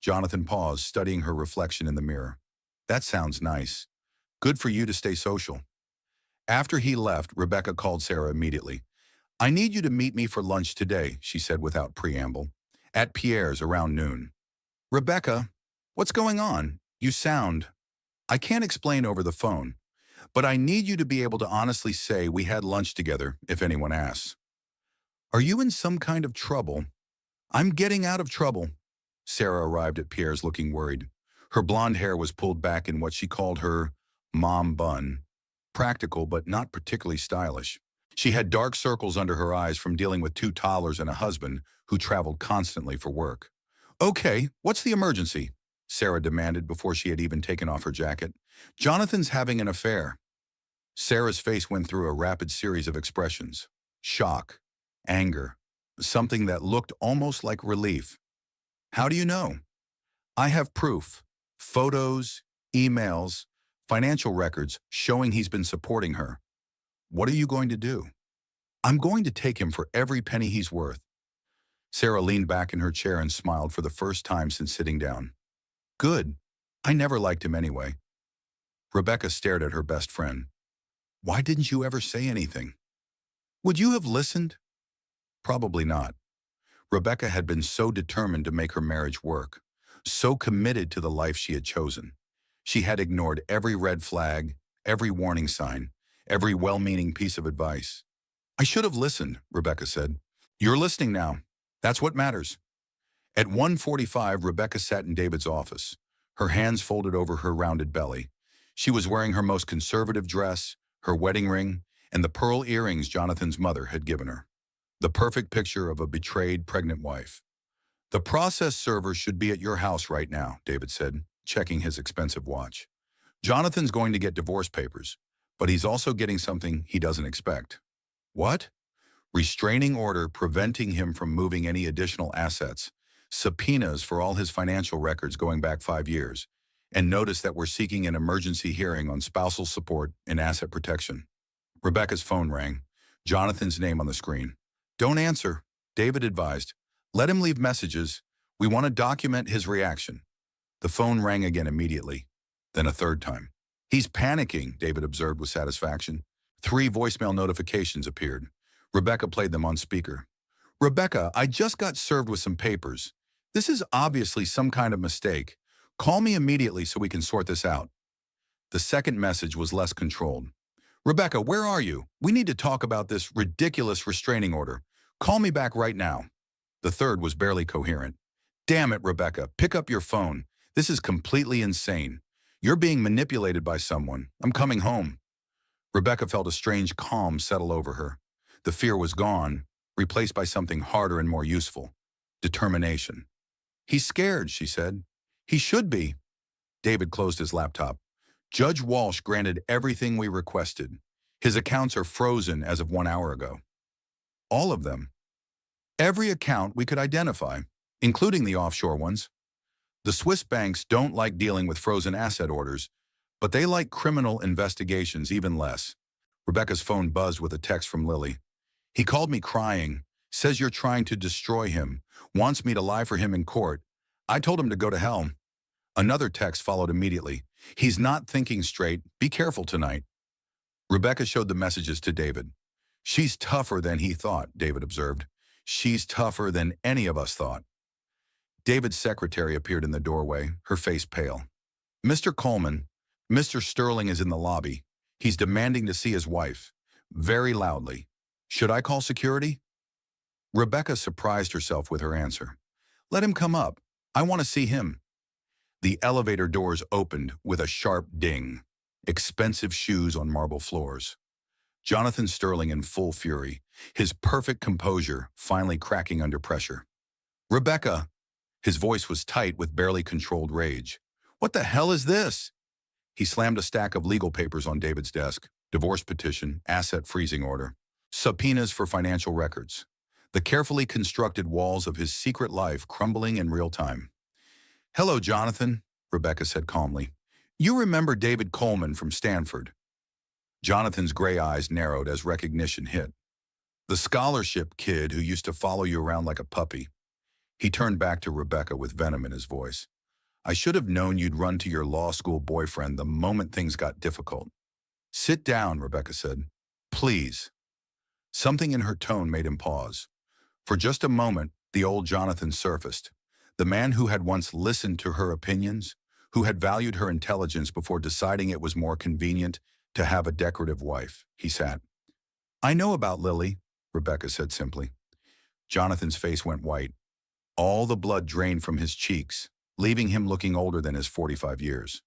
Jonathan paused, studying her reflection in the mirror. That sounds nice. Good for you to stay social. After he left, Rebecca called Sarah immediately. I need you to meet me for lunch today, she said without preamble. At Pierre's around noon. Rebecca, what's going on? You sound... I can't explain over the phone, but I need you to be able to honestly say we had lunch together if anyone asks. Are you in some kind of trouble? I'm getting out of trouble. Sarah arrived at Pierre's looking worried. Her blonde hair was pulled back in what she called her mom bun. Practical, but not particularly stylish. She had dark circles under her eyes from dealing with 2 toddlers and a husband who traveled constantly for work. Okay, what's the emergency? Sarah demanded before she had even taken off her jacket. Jonathan's having an affair. Sarah's face went through a rapid series of expressions. Shock, anger, something that looked almost like relief. How do you know? I have proof. Photos, emails, financial records showing he's been supporting her. What are you going to do? I'm going to take him for every penny he's worth. Sarah leaned back in her chair and smiled for the first time since sitting down. Good. I never liked him anyway. Rebecca stared at her best friend. Why didn't you ever say anything? Would you have listened? Probably not. Rebecca had been so determined to make her marriage work, so committed to the life she had chosen. She had ignored every red flag, every warning sign, every well-meaning piece of advice. I should have listened, Rebecca said. You're listening now. That's what matters. At 1:45, Rebecca sat in David's office, her hands folded over her rounded belly. She was wearing her most conservative dress, her wedding ring, and the pearl earrings Jonathan's mother had given her. The perfect picture of a betrayed pregnant wife. The process server should be at your house right now, David said, checking his expensive watch. Jonathan's going to get divorce papers, but he's also getting something he doesn't expect. What? Restraining order preventing him from moving any additional assets, subpoenas for all his financial records going back 5 years, and notice that we're seeking an emergency hearing on spousal support and asset protection. Rebecca's phone rang, Jonathan's name on the screen. Don't answer, David advised. Let him leave messages. We want to document his reaction. The phone rang again immediately, then a third time. He's panicking, David observed with satisfaction. 3 voicemail notifications appeared. Rebecca played them on speaker. Rebecca, I just got served with some papers. This is obviously some kind of mistake. Call me immediately so we can sort this out. The second message was less controlled. Rebecca, where are you? We need to talk about this ridiculous restraining order. Call me back right now. The third was barely coherent. Damn it, Rebecca, pick up your phone. This is completely insane. You're being manipulated by someone. I'm coming home. Rebecca felt a strange calm settle over her. The fear was gone, replaced by something harder and more useful. Determination. He's scared, she said. He should be. David closed his laptop. Judge Walsh granted everything we requested. His accounts are frozen as of 1 hour ago. All of them. Every account we could identify, including the offshore ones. The Swiss banks don't like dealing with frozen asset orders, but they like criminal investigations even less. Rebecca's phone buzzed with a text from Lily. He called me crying, says you're trying to destroy him, wants me to lie for him in court. I told him to go to hell. Another text followed immediately. He's not thinking straight. Be careful tonight. Rebecca showed the messages to David. She's tougher than he thought, David observed. She's tougher than any of us thought. David's secretary appeared in the doorway, her face pale. Mr. Coleman, Mr. Sterling is in the lobby. He's demanding to see his wife. Very loudly. Should I call security? Rebecca surprised herself with her answer. Let him come up. I want to see him. The elevator doors opened with a sharp ding. Expensive shoes on marble floors. Jonathan Sterling in full fury, his perfect composure finally cracking under pressure. Rebecca! His voice was tight with barely controlled rage. What the hell is this? He slammed a stack of legal papers on David's desk. Divorce petition, asset freezing order, subpoenas for financial records. The carefully constructed walls of his secret life crumbling in real time. Hello, Jonathan, Rebecca said calmly. You remember David Coleman from Stanford. Jonathan's gray eyes narrowed as recognition hit. The scholarship kid who used to follow you around like a puppy. He turned back to Rebecca with venom in his voice. I should have known you'd run to your law school boyfriend the moment things got difficult. Sit down, Rebecca said. Please. Something in her tone made him pause. For just a moment, the old Jonathan surfaced. The man who had once listened to her opinions, who had valued her intelligence before deciding it was more convenient to have a decorative wife. He sat. I know about Lily, Rebecca said simply. Jonathan's face went white. All the blood drained from his cheeks, leaving him looking older than his 45 years.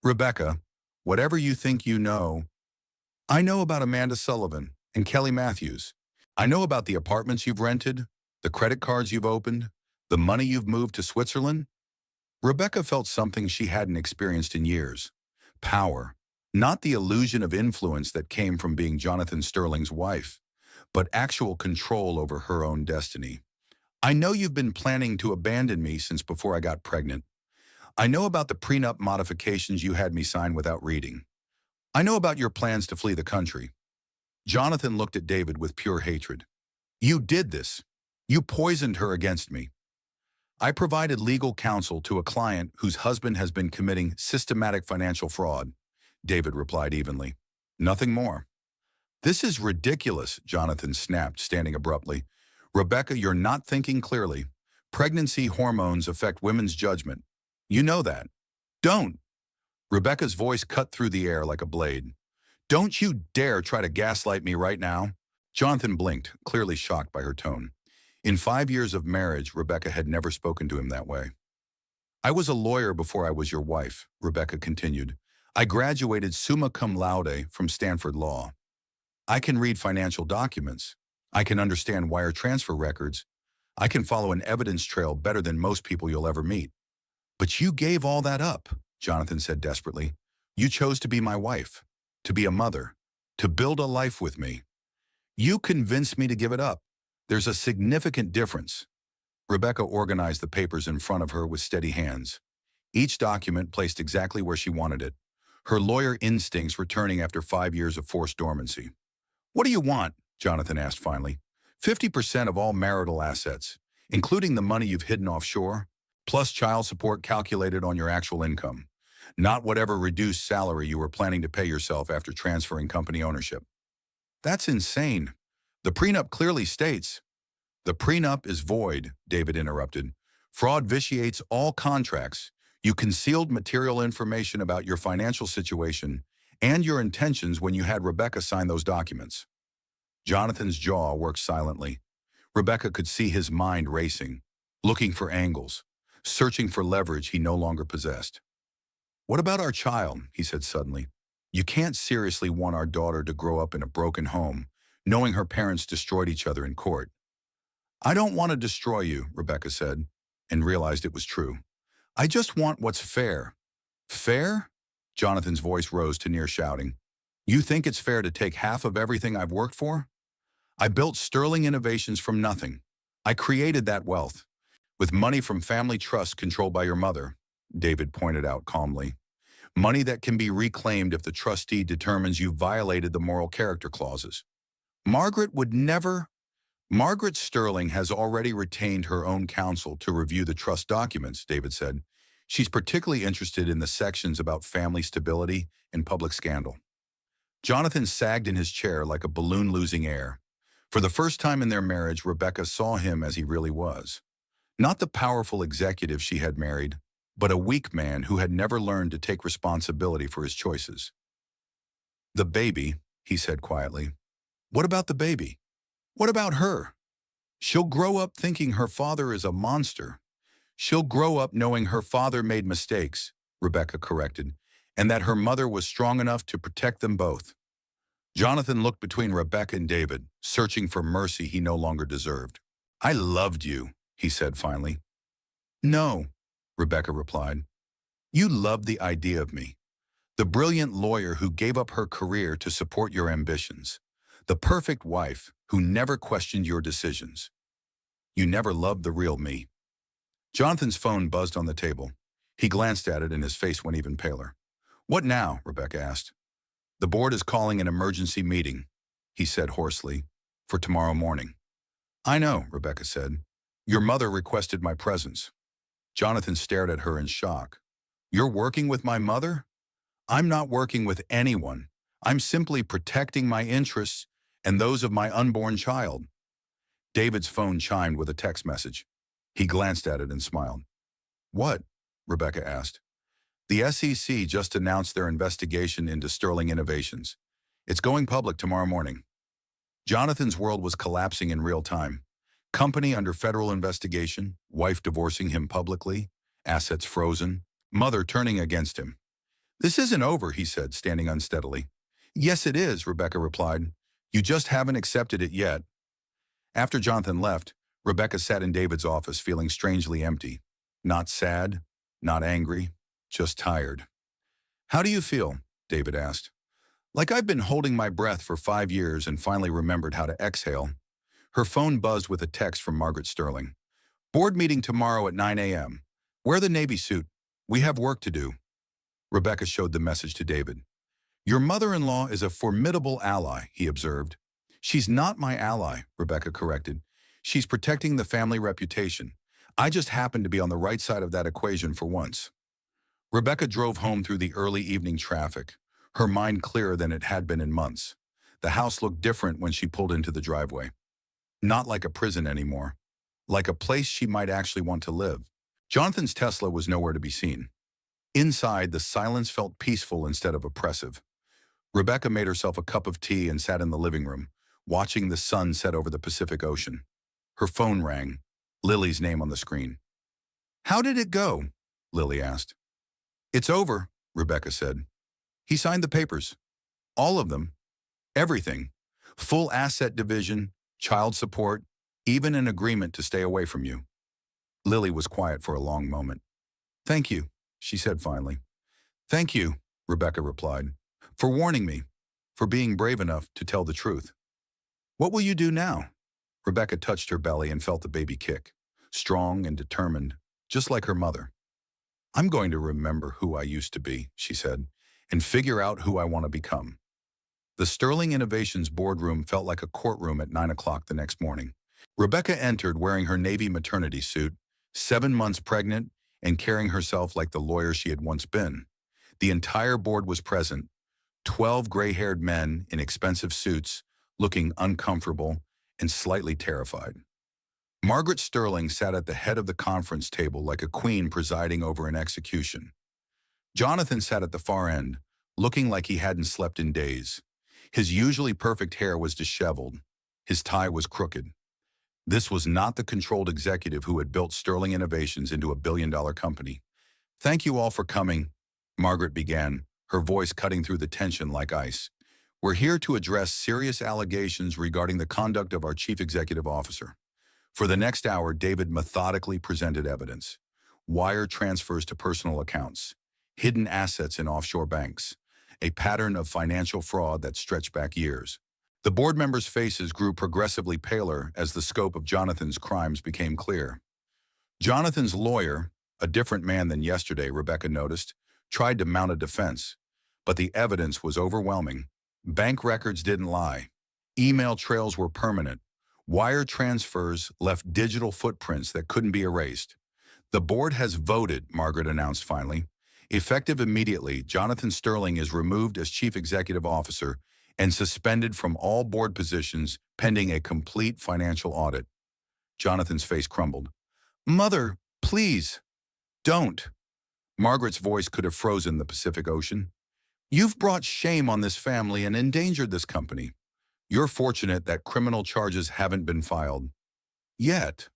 Rebecca, whatever you think you know, I know about Amanda Sullivan and Kelly Matthews. I know about the apartments you've rented, the credit cards you've opened, the money you've moved to Switzerland. Rebecca felt something she hadn't experienced in years. Power. Not the illusion of influence that came from being Jonathan Sterling's wife, but actual control over her own destiny. I know you've been planning to abandon me since before I got pregnant. I know about the prenup modifications you had me sign without reading. I know about your plans to flee the country. Jonathan looked at David with pure hatred. You did this. You poisoned her against me. I provided legal counsel to a client whose husband has been committing systematic financial fraud, David replied evenly. Nothing more. This is ridiculous, Jonathan snapped, standing abruptly. Rebecca, you're not thinking clearly. Pregnancy hormones affect women's judgment. You know that. Don't. Rebecca's voice cut through the air like a blade. Don't you dare try to gaslight me right now. Jonathan blinked, clearly shocked by her tone. In 5 years of marriage, Rebecca had never spoken to him that way. I was a lawyer before I was your wife, Rebecca continued. I graduated summa cum laude from Stanford Law. I can read financial documents. I can understand wire transfer records. I can follow an evidence trail better than most people you'll ever meet. But you gave all that up, Jonathan said desperately. You chose to be my wife, to be a mother, to build a life with me. You convinced me to give it up. There's a significant difference. Rebecca organized the papers in front of her with steady hands. Each document placed exactly where she wanted it, her lawyer instincts returning after 5 years of forced dormancy. What do you want? Jonathan asked finally. 50% of all marital assets, including the money you've hidden offshore, plus child support calculated on your actual income, not whatever reduced salary you were planning to pay yourself after transferring company ownership. That's insane. The prenup clearly states. The prenup is void, David interrupted. Fraud vitiates all contracts. You concealed material information about your financial situation and your intentions when you had Rebecca sign those documents. Jonathan's jaw worked silently. Rebecca could see his mind racing, looking for angles, searching for leverage he no longer possessed. What about our child? He said suddenly. You can't seriously want our daughter to grow up in a broken home, knowing her parents destroyed each other in court. I don't want to destroy you, Rebecca said, and realized it was true. I just want what's fair. Fair? Jonathan's voice rose to near shouting. You think it's fair to take half of everything I've worked for? I built Sterling Innovations from nothing. I created that wealth. With money from family trusts controlled by your mother, David pointed out calmly. Money that can be reclaimed if the trustee determines you violated the moral character clauses. Margaret would never. Margaret Sterling has already retained her own counsel to review the trust documents, David said. She's particularly interested in the sections about family stability and public scandal. Jonathan sagged in his chair like a balloon losing air. For the first time in their marriage, Rebecca saw him as he really was. Not the powerful executive she had married, but a weak man who had never learned to take responsibility for his choices. "The baby," he said quietly. "What about the baby? What about her? She'll grow up thinking her father is a monster. She'll grow up knowing her father made mistakes," Rebecca corrected, "and that her mother was strong enough to protect them both." Jonathan looked between Rebecca and David, searching for mercy he no longer deserved. "I loved you," he said finally. "No," Rebecca replied. "You loved the idea of me. The brilliant lawyer who gave up her career to support your ambitions. The perfect wife who never questioned your decisions. You never loved the real me." Jonathan's phone buzzed on the table. He glanced at it and his face went even paler. "What now?" Rebecca asked. "The board is calling an emergency meeting," he said hoarsely, "for tomorrow morning." "I know," Rebecca said. "Your mother requested my presence." Jonathan stared at her in shock. "You're working with my mother?" "I'm not working with anyone. I'm simply protecting my interests and those of my unborn child." David's phone chimed with a text message. He glanced at it and smiled. "What?" Rebecca asked. "The SEC just announced their investigation into Sterling Innovations. It's going public tomorrow morning." Jonathan's world was collapsing in real time. Company under federal investigation, wife divorcing him publicly, assets frozen, mother turning against him. "This isn't over," he said, standing unsteadily. "Yes, it is," Rebecca replied. "You just haven't accepted it yet." After Jonathan left, Rebecca sat in David's office feeling strangely empty. Not sad, not angry, just tired. "How do you feel?" David asked. "Like I've been holding my breath for 5 years and finally remembered how to exhale." Her phone buzzed with a text from Margaret Sterling. "Board meeting tomorrow at 9 a.m. Wear the Navy suit. We have work to do." Rebecca showed the message to David. "Your mother-in-law is a formidable ally," he observed. "She's not my ally," Rebecca corrected. "She's protecting the family reputation. I just happen to be on the right side of that equation for once." Rebecca drove home through the early evening traffic, her mind clearer than it had been in months. The house looked different when she pulled into the driveway. Not like a prison anymore. Like a place she might actually want to live. Jonathan's Tesla was nowhere to be seen. Inside, the silence felt peaceful instead of oppressive. Rebecca made herself a cup of tea and sat in the living room, watching the sun set over the Pacific Ocean. Her phone rang, Lily's name on the screen. "How did it go?" Lily asked. "It's over," Rebecca said. "He signed the papers. All of them. Everything. Full asset division, child support, even an agreement to stay away from you." Lily was quiet for a long moment. "Thank you," she said finally. "Thank you," Rebecca replied, "for warning me, for being brave enough to tell the truth." "What will you do now?" Rebecca touched her belly and felt the baby kick, strong and determined, just like her mother. "I'm going to remember who I used to be," she said, "and figure out who I want to become." The Sterling Innovations boardroom felt like a courtroom at 9 o'clock the next morning. Rebecca entered wearing her Navy maternity suit, 7 months pregnant, and carrying herself like the lawyer she had once been. The entire board was present, 12 gray-haired men in expensive suits, looking uncomfortable and slightly terrified. Margaret Sterling sat at the head of the conference table like a queen presiding over an execution. Jonathan sat at the far end, looking like he hadn't slept in days. His usually perfect hair was disheveled. His tie was crooked. This was not the controlled executive who had built Sterling Innovations into a billion-dollar company. "Thank you all for coming," Margaret began, her voice cutting through the tension like ice. "We're here to address serious allegations regarding the conduct of our chief executive officer." For the next hour, David methodically presented evidence. Wire transfers to personal accounts, hidden assets in offshore banks, a pattern of financial fraud that stretched back years. The board members' faces grew progressively paler as the scope of Jonathan's crimes became clear. Jonathan's lawyer, a different man than yesterday, Rebecca noticed, tried to mount a defense, but the evidence was overwhelming. Bank records didn't lie. Email trails were permanent. Wire transfers left digital footprints that couldn't be erased. The board has voted, Margaret announced finally. Effective immediately, Jonathan Sterling is removed as chief executive officer and suspended from all board positions pending a complete financial audit. Jonathan's face crumbled. Mother, please, don't. Margaret's voice could have frozen the Pacific Ocean. You've brought shame on this family and endangered this company. You're fortunate that criminal charges haven't been filed. Yet.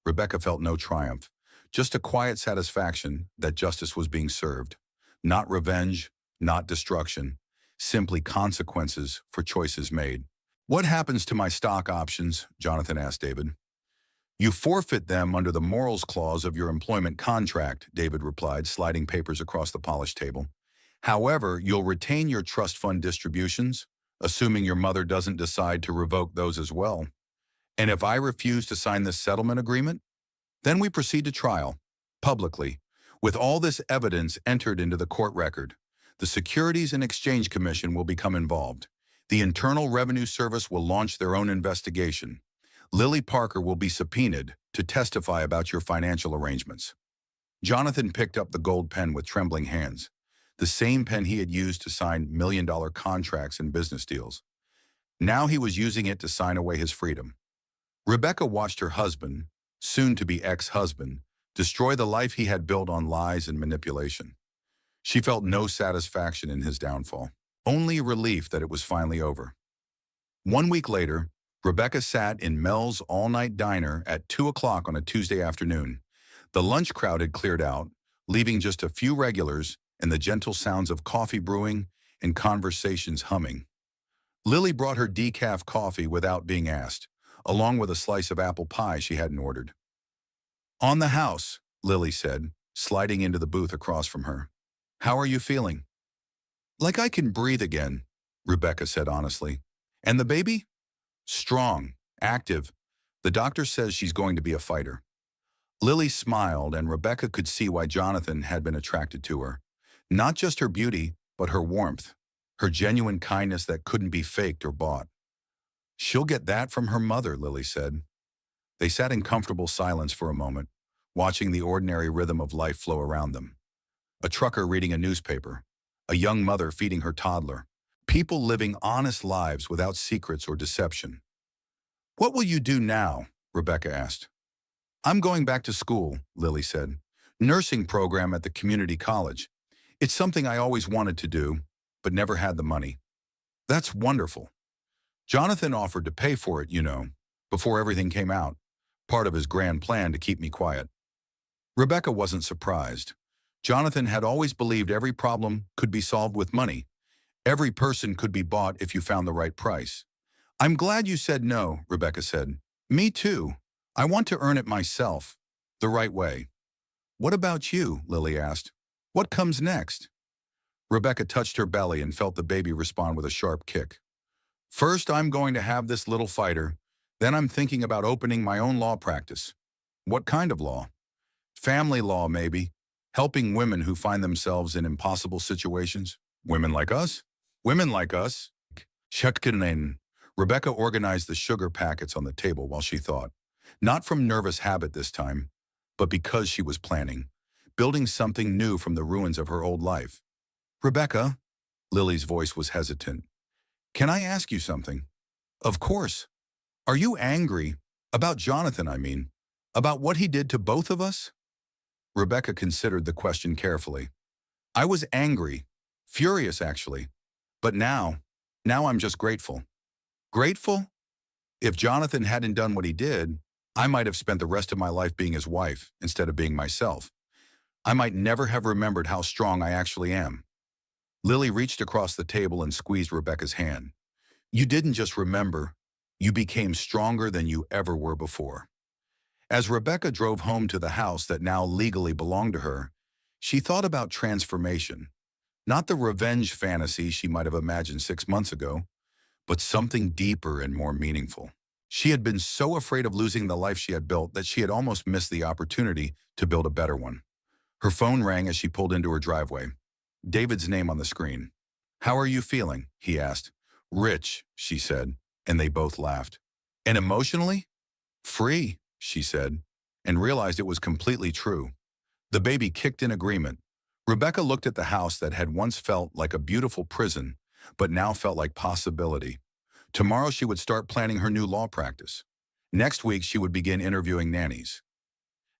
Rebecca felt no triumph, just a quiet satisfaction that justice was being served. Not revenge, not destruction, simply consequences for choices made. What happens to my stock options? Jonathan asked David. You forfeit them under the morals clause of your employment contract, David replied, sliding papers across the polished table. However, you'll retain your trust fund distributions, assuming your mother doesn't decide to revoke those as well. And if I refuse to sign this settlement agreement, then we proceed to trial, publicly, with all this evidence entered into the court record. The Securities and Exchange Commission will become involved. The Internal Revenue Service will launch their own investigation. Lily Parker will be subpoenaed to testify about your financial arrangements. Jonathan picked up the gold pen with trembling hands, the same pen he had used to sign million-dollar contracts and business deals. Now he was using it to sign away his freedom. Rebecca watched her husband, soon-to-be ex-husband, destroy the life he had built on lies and manipulation. She felt no satisfaction in his downfall, only relief that it was finally over. 1 week later, Rebecca sat in Mel's all-night diner at 2 o'clock on a Tuesday afternoon. The lunch crowd had cleared out, leaving just a few regulars and the gentle sounds of coffee brewing and conversations humming. Lily brought her decaf coffee without being asked, along with a slice of apple pie she hadn't ordered. On the house, Lily said, sliding into the booth across from her. How are you feeling? Like I can breathe again, Rebecca said honestly. And the baby? Strong, active. The doctor says she's going to be a fighter. Lily smiled, and Rebecca could see why Jonathan had been attracted to her. Not just her beauty, but her warmth, her genuine kindness that couldn't be faked or bought. She'll get that from her mother, Lily said. They sat in comfortable silence for a moment, watching the ordinary rhythm of life flow around them. A trucker reading a newspaper, a young mother feeding her toddler, people living honest lives without secrets or deception. What will you do now? Rebecca asked. I'm going back to school, Lily said. Nursing program at the community college. It's something I always wanted to do, but never had the money. That's wonderful. Jonathan offered to pay for it, before everything came out, part of his grand plan to keep me quiet. Rebecca wasn't surprised. Jonathan had always believed every problem could be solved with money. Every person could be bought if you found the right price. I'm glad you said no, Rebecca said. Me too. I want to earn it myself, the right way. What about you? Lily asked. What comes next? Rebecca touched her belly and felt the baby respond with a sharp kick. First, I'm going to have this little fighter. Then I'm thinking about opening my own law practice. What kind of law? Family law, maybe. Helping women who find themselves in impossible situations. Women like us? Women like us. Shekinen. Rebecca organized the sugar packets on the table while she thought. Not from nervous habit this time, but because she was planning, building something new from the ruins of her old life. Rebecca, Lily's voice was hesitant. Can I ask you something? Of course. Are you angry? About Jonathan, I mean. About what he did to both of us? Rebecca considered the question carefully. I was angry. Furious, actually. But now I'm just grateful. Grateful? If Jonathan hadn't done what he did, I might have spent the rest of my life being his wife instead of being myself. I might never have remembered how strong I actually am. Lily reached across the table and squeezed Rebecca's hand. You didn't just remember, you became stronger than you ever were before. As Rebecca drove home to the house that now legally belonged to her, she thought about transformation. Not the revenge fantasy she might have imagined 6 months ago, but something deeper and more meaningful. She had been so afraid of losing the life she had built that she had almost missed the opportunity to build a better one. Her phone rang as she pulled into her driveway. David's name on the screen. How are you feeling? He asked. Rich, she said, and they both laughed. And emotionally? Free, she said, and realized it was completely true. The baby kicked in agreement. Rebecca looked at the house that had once felt like a beautiful prison, but now felt like possibility. Tomorrow she would start planning her new law practice. Next week she would begin interviewing nannies.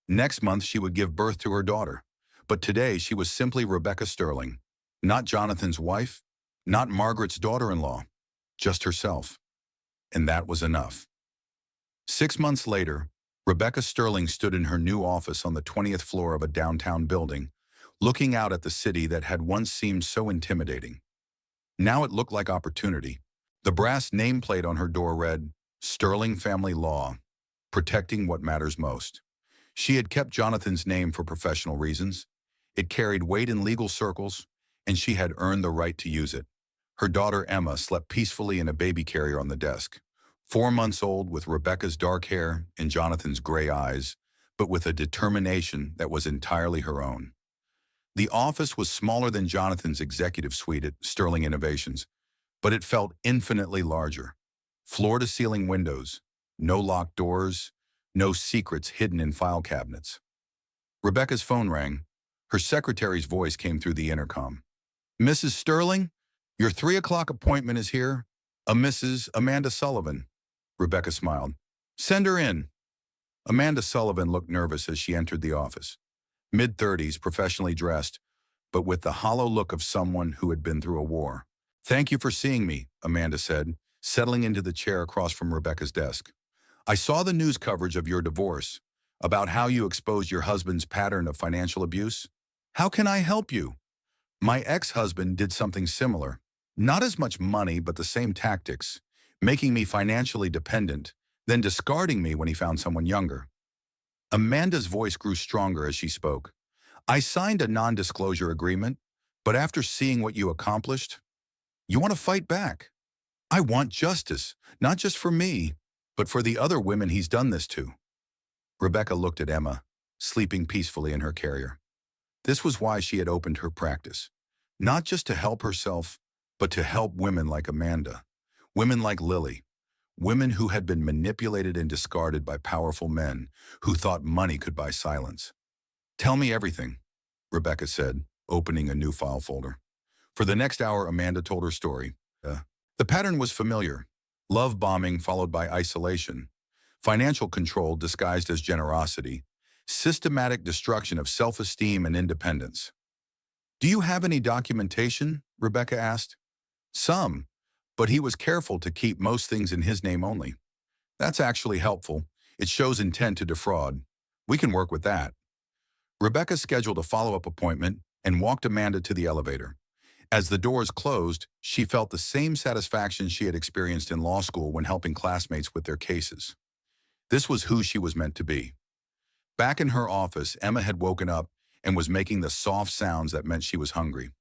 Next month she would give birth to her daughter. But today she was simply Rebecca Sterling. Not Jonathan's wife, not Margaret's daughter-in-law, just herself. And that was enough. 6 months later, Rebecca Sterling stood in her new office on the 20th floor of a downtown building, looking out at the city that had once seemed so intimidating. Now it looked like opportunity. The brass nameplate on her door read, "Sterling Family Law, protecting what matters most." She had kept Jonathan's name for professional reasons. It carried weight in legal circles, and she had earned the right to use it. Her daughter Emma slept peacefully in a baby carrier on the desk, 4 months old, with Rebecca's dark hair and Jonathan's gray eyes, but with a determination that was entirely her own. The office was smaller than Jonathan's executive suite at Sterling Innovations, but it felt infinitely larger. Floor-to-ceiling windows, no locked doors, no secrets hidden in file cabinets. Rebecca's phone rang. Her secretary's voice came through the intercom. "Mrs. Sterling, your 3 o'clock appointment is here. A Mrs. Amanda Sullivan." Rebecca smiled. "Send her in." Amanda Sullivan looked nervous as she entered the office. Mid-30s, professionally dressed, but with the hollow look of someone who had been through a war. "Thank you for seeing me," Amanda said, settling into the chair across from Rebecca's desk. "I saw the news coverage of your divorce, about how you exposed your husband's pattern of financial abuse. How can I help you?" "My ex-husband did something similar. Not as much money, but the same tactics, making me financially dependent, then discarding me when he found someone younger." Amanda's voice grew stronger as she spoke. "I signed a non-disclosure agreement, but after seeing what you accomplished, you want to fight back. I want justice, not just for me, but for the other women he's done this to." Rebecca looked at Emma, sleeping peacefully in her carrier. This was why she had opened her practice. Not just to help herself, but to help women like Amanda, women like Lily, women who had been manipulated and discarded by powerful men who thought money could buy silence. "Tell me everything," Rebecca said, opening a new file folder. For the next hour, Amanda told her story. The pattern was familiar. Love bombing followed by isolation. Financial control disguised as generosity. Systematic destruction of self-esteem and independence. "Do you have any documentation?" Rebecca asked. "Some, but he was careful to keep most things in his name only." "That's actually helpful. It shows intent to defraud. We can work with that." Rebecca scheduled a follow-up appointment and walked Amanda to the elevator. As the doors closed, she felt the same satisfaction she had experienced in law school when helping classmates with their cases. This was who she was meant to be. Back in her office, Emma had woken up and was making the soft sounds that meant she was hungry.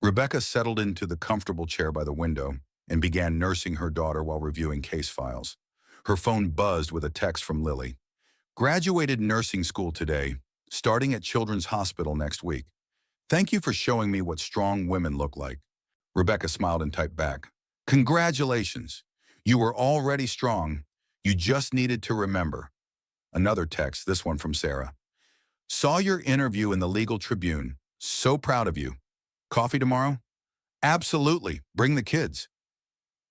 Rebecca settled into the comfortable chair by the window and began nursing her daughter while reviewing case files. Her phone buzzed with a text from Lily. "Graduated nursing school today, starting at Children's Hospital next week. Thank you for showing me what strong women look like." Rebecca smiled and typed back, "Congratulations. You were already strong. You just needed to remember." Another text, this one from Sarah. "Saw your interview in the Legal Tribune. So proud of you. Coffee tomorrow?" "Absolutely. Bring the kids."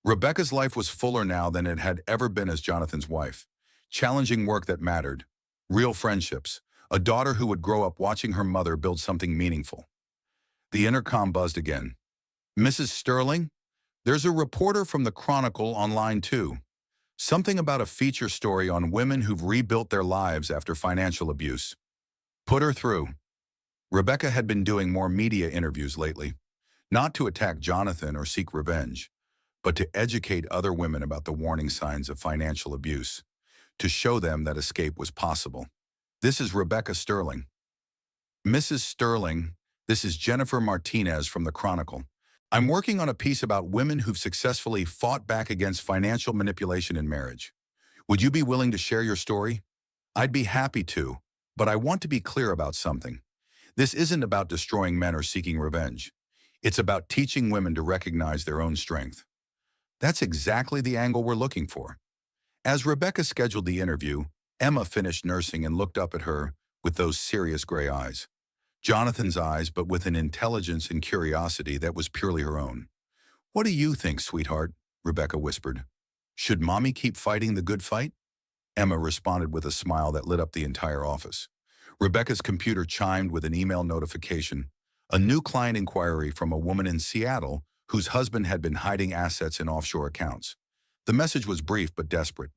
Rebecca's life was fuller now than it had ever been as Jonathan's wife. Challenging work that mattered. Real friendships. A daughter who would grow up watching her mother build something meaningful. The intercom buzzed again. "Mrs. Sterling, there's a reporter from the Chronicle on line 2. Something about a feature story on women who've rebuilt their lives after financial abuse. Put her through." Rebecca had been doing more media interviews lately, not to attack Jonathan or seek revenge, but to educate other women about the warning signs of financial abuse, to show them that escape was possible. "This is Rebecca Sterling." "Mrs. Sterling, this is Jennifer Martinez from the Chronicle. I'm working on a piece about women who've successfully fought back against financial manipulation in marriage. Would you be willing to share your story?" "I'd be happy to, but I want to be clear about something. This isn't about destroying men or seeking revenge. It's about teaching women to recognize their own strength." That's exactly the angle we're looking for. As Rebecca scheduled the interview, Emma finished nursing and looked up at her with those serious gray eyes. Jonathan's eyes, but with an intelligence and curiosity that was purely her own. "What do you think, sweetheart?" Rebecca whispered. "Should Mommy keep fighting the good fight?" Emma responded with a smile that lit up the entire office. Rebecca's computer chimed with an email notification, a new client inquiry from a woman in Seattle whose husband had been hiding assets in offshore accounts. The message was brief but desperate.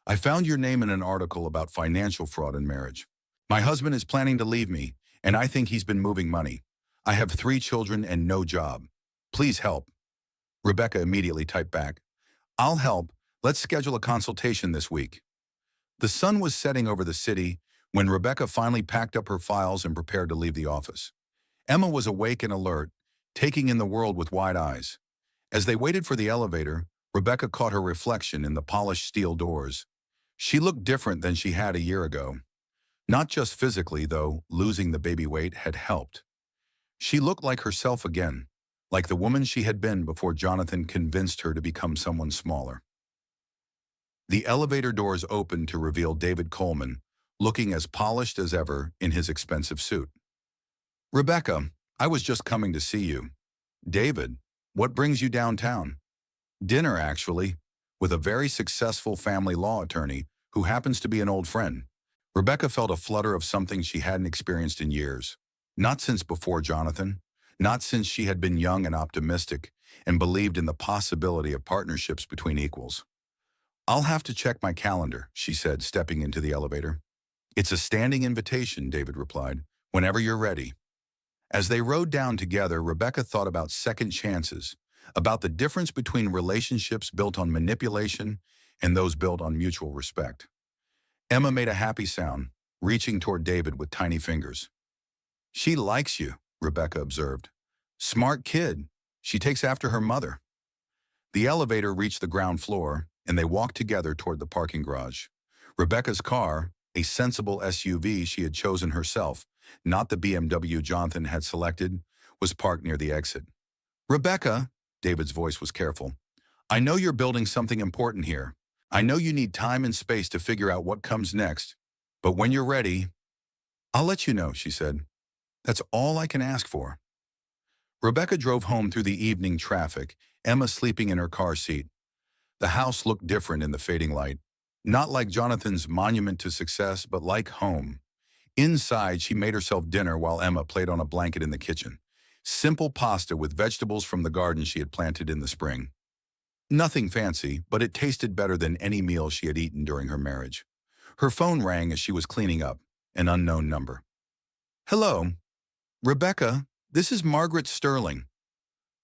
"I found your name in an article about financial fraud in marriage. My husband is planning to leave me, and I think he's been moving money. I have 3 children and no job. Please help." Rebecca immediately typed back, "I'll help. Let's schedule a consultation this week." The sun was setting over the city when Rebecca finally packed up her files and prepared to leave the office. Emma was awake and alert, taking in the world with wide eyes. As they waited for the elevator, Rebecca caught her reflection in the polished steel doors. She looked different than she had a year ago. Not just physically, though, losing the baby weight had helped. She looked like herself again, like the woman she had been before Jonathan convinced her to become someone smaller. The elevator doors opened to reveal David Coleman, looking as polished as ever in his expensive suit. "Rebecca, I was just coming to see you." "David, what brings you downtown?" "Dinner, actually, with a very successful family law attorney who happens to be an old friend." Rebecca felt a flutter of something she hadn't experienced in years. Not since before Jonathan, not since she had been young and optimistic and believed in the possibility of partnerships between equals. "I'll have to check my calendar," she said, stepping into the elevator. "It's a standing invitation," David replied, "whenever you're ready." As they rode down together, Rebecca thought about second chances, about the difference between relationships built on manipulation and those built on mutual respect. Emma made a happy sound, reaching toward David with tiny fingers. "She likes you," Rebecca observed. "Smart kid. She takes after her mother." The elevator reached the ground floor, and they walked together toward the parking garage. Rebecca's car, a sensible SUV she had chosen herself, not the BMW Jonathan had selected, was parked near the exit. "Rebecca," David's voice was careful, "I know you're building something important here. I know you need time and space to figure out what comes next, but when you're ready, I'll let you know," she said. "That's all I can ask for." Rebecca drove home through the evening traffic, Emma sleeping in her car seat. The house looked different in the fading light. Not like Jonathan's monument to success, but like home. Inside, she made herself dinner while Emma played on a blanket in the kitchen. Simple pasta with vegetables from the garden she had planted in the spring. Nothing fancy, but it tasted better than any meal she had eaten during her marriage. Her phone rang as she was cleaning up, an unknown number. "Hello. Rebecca, this is Margaret Sterling."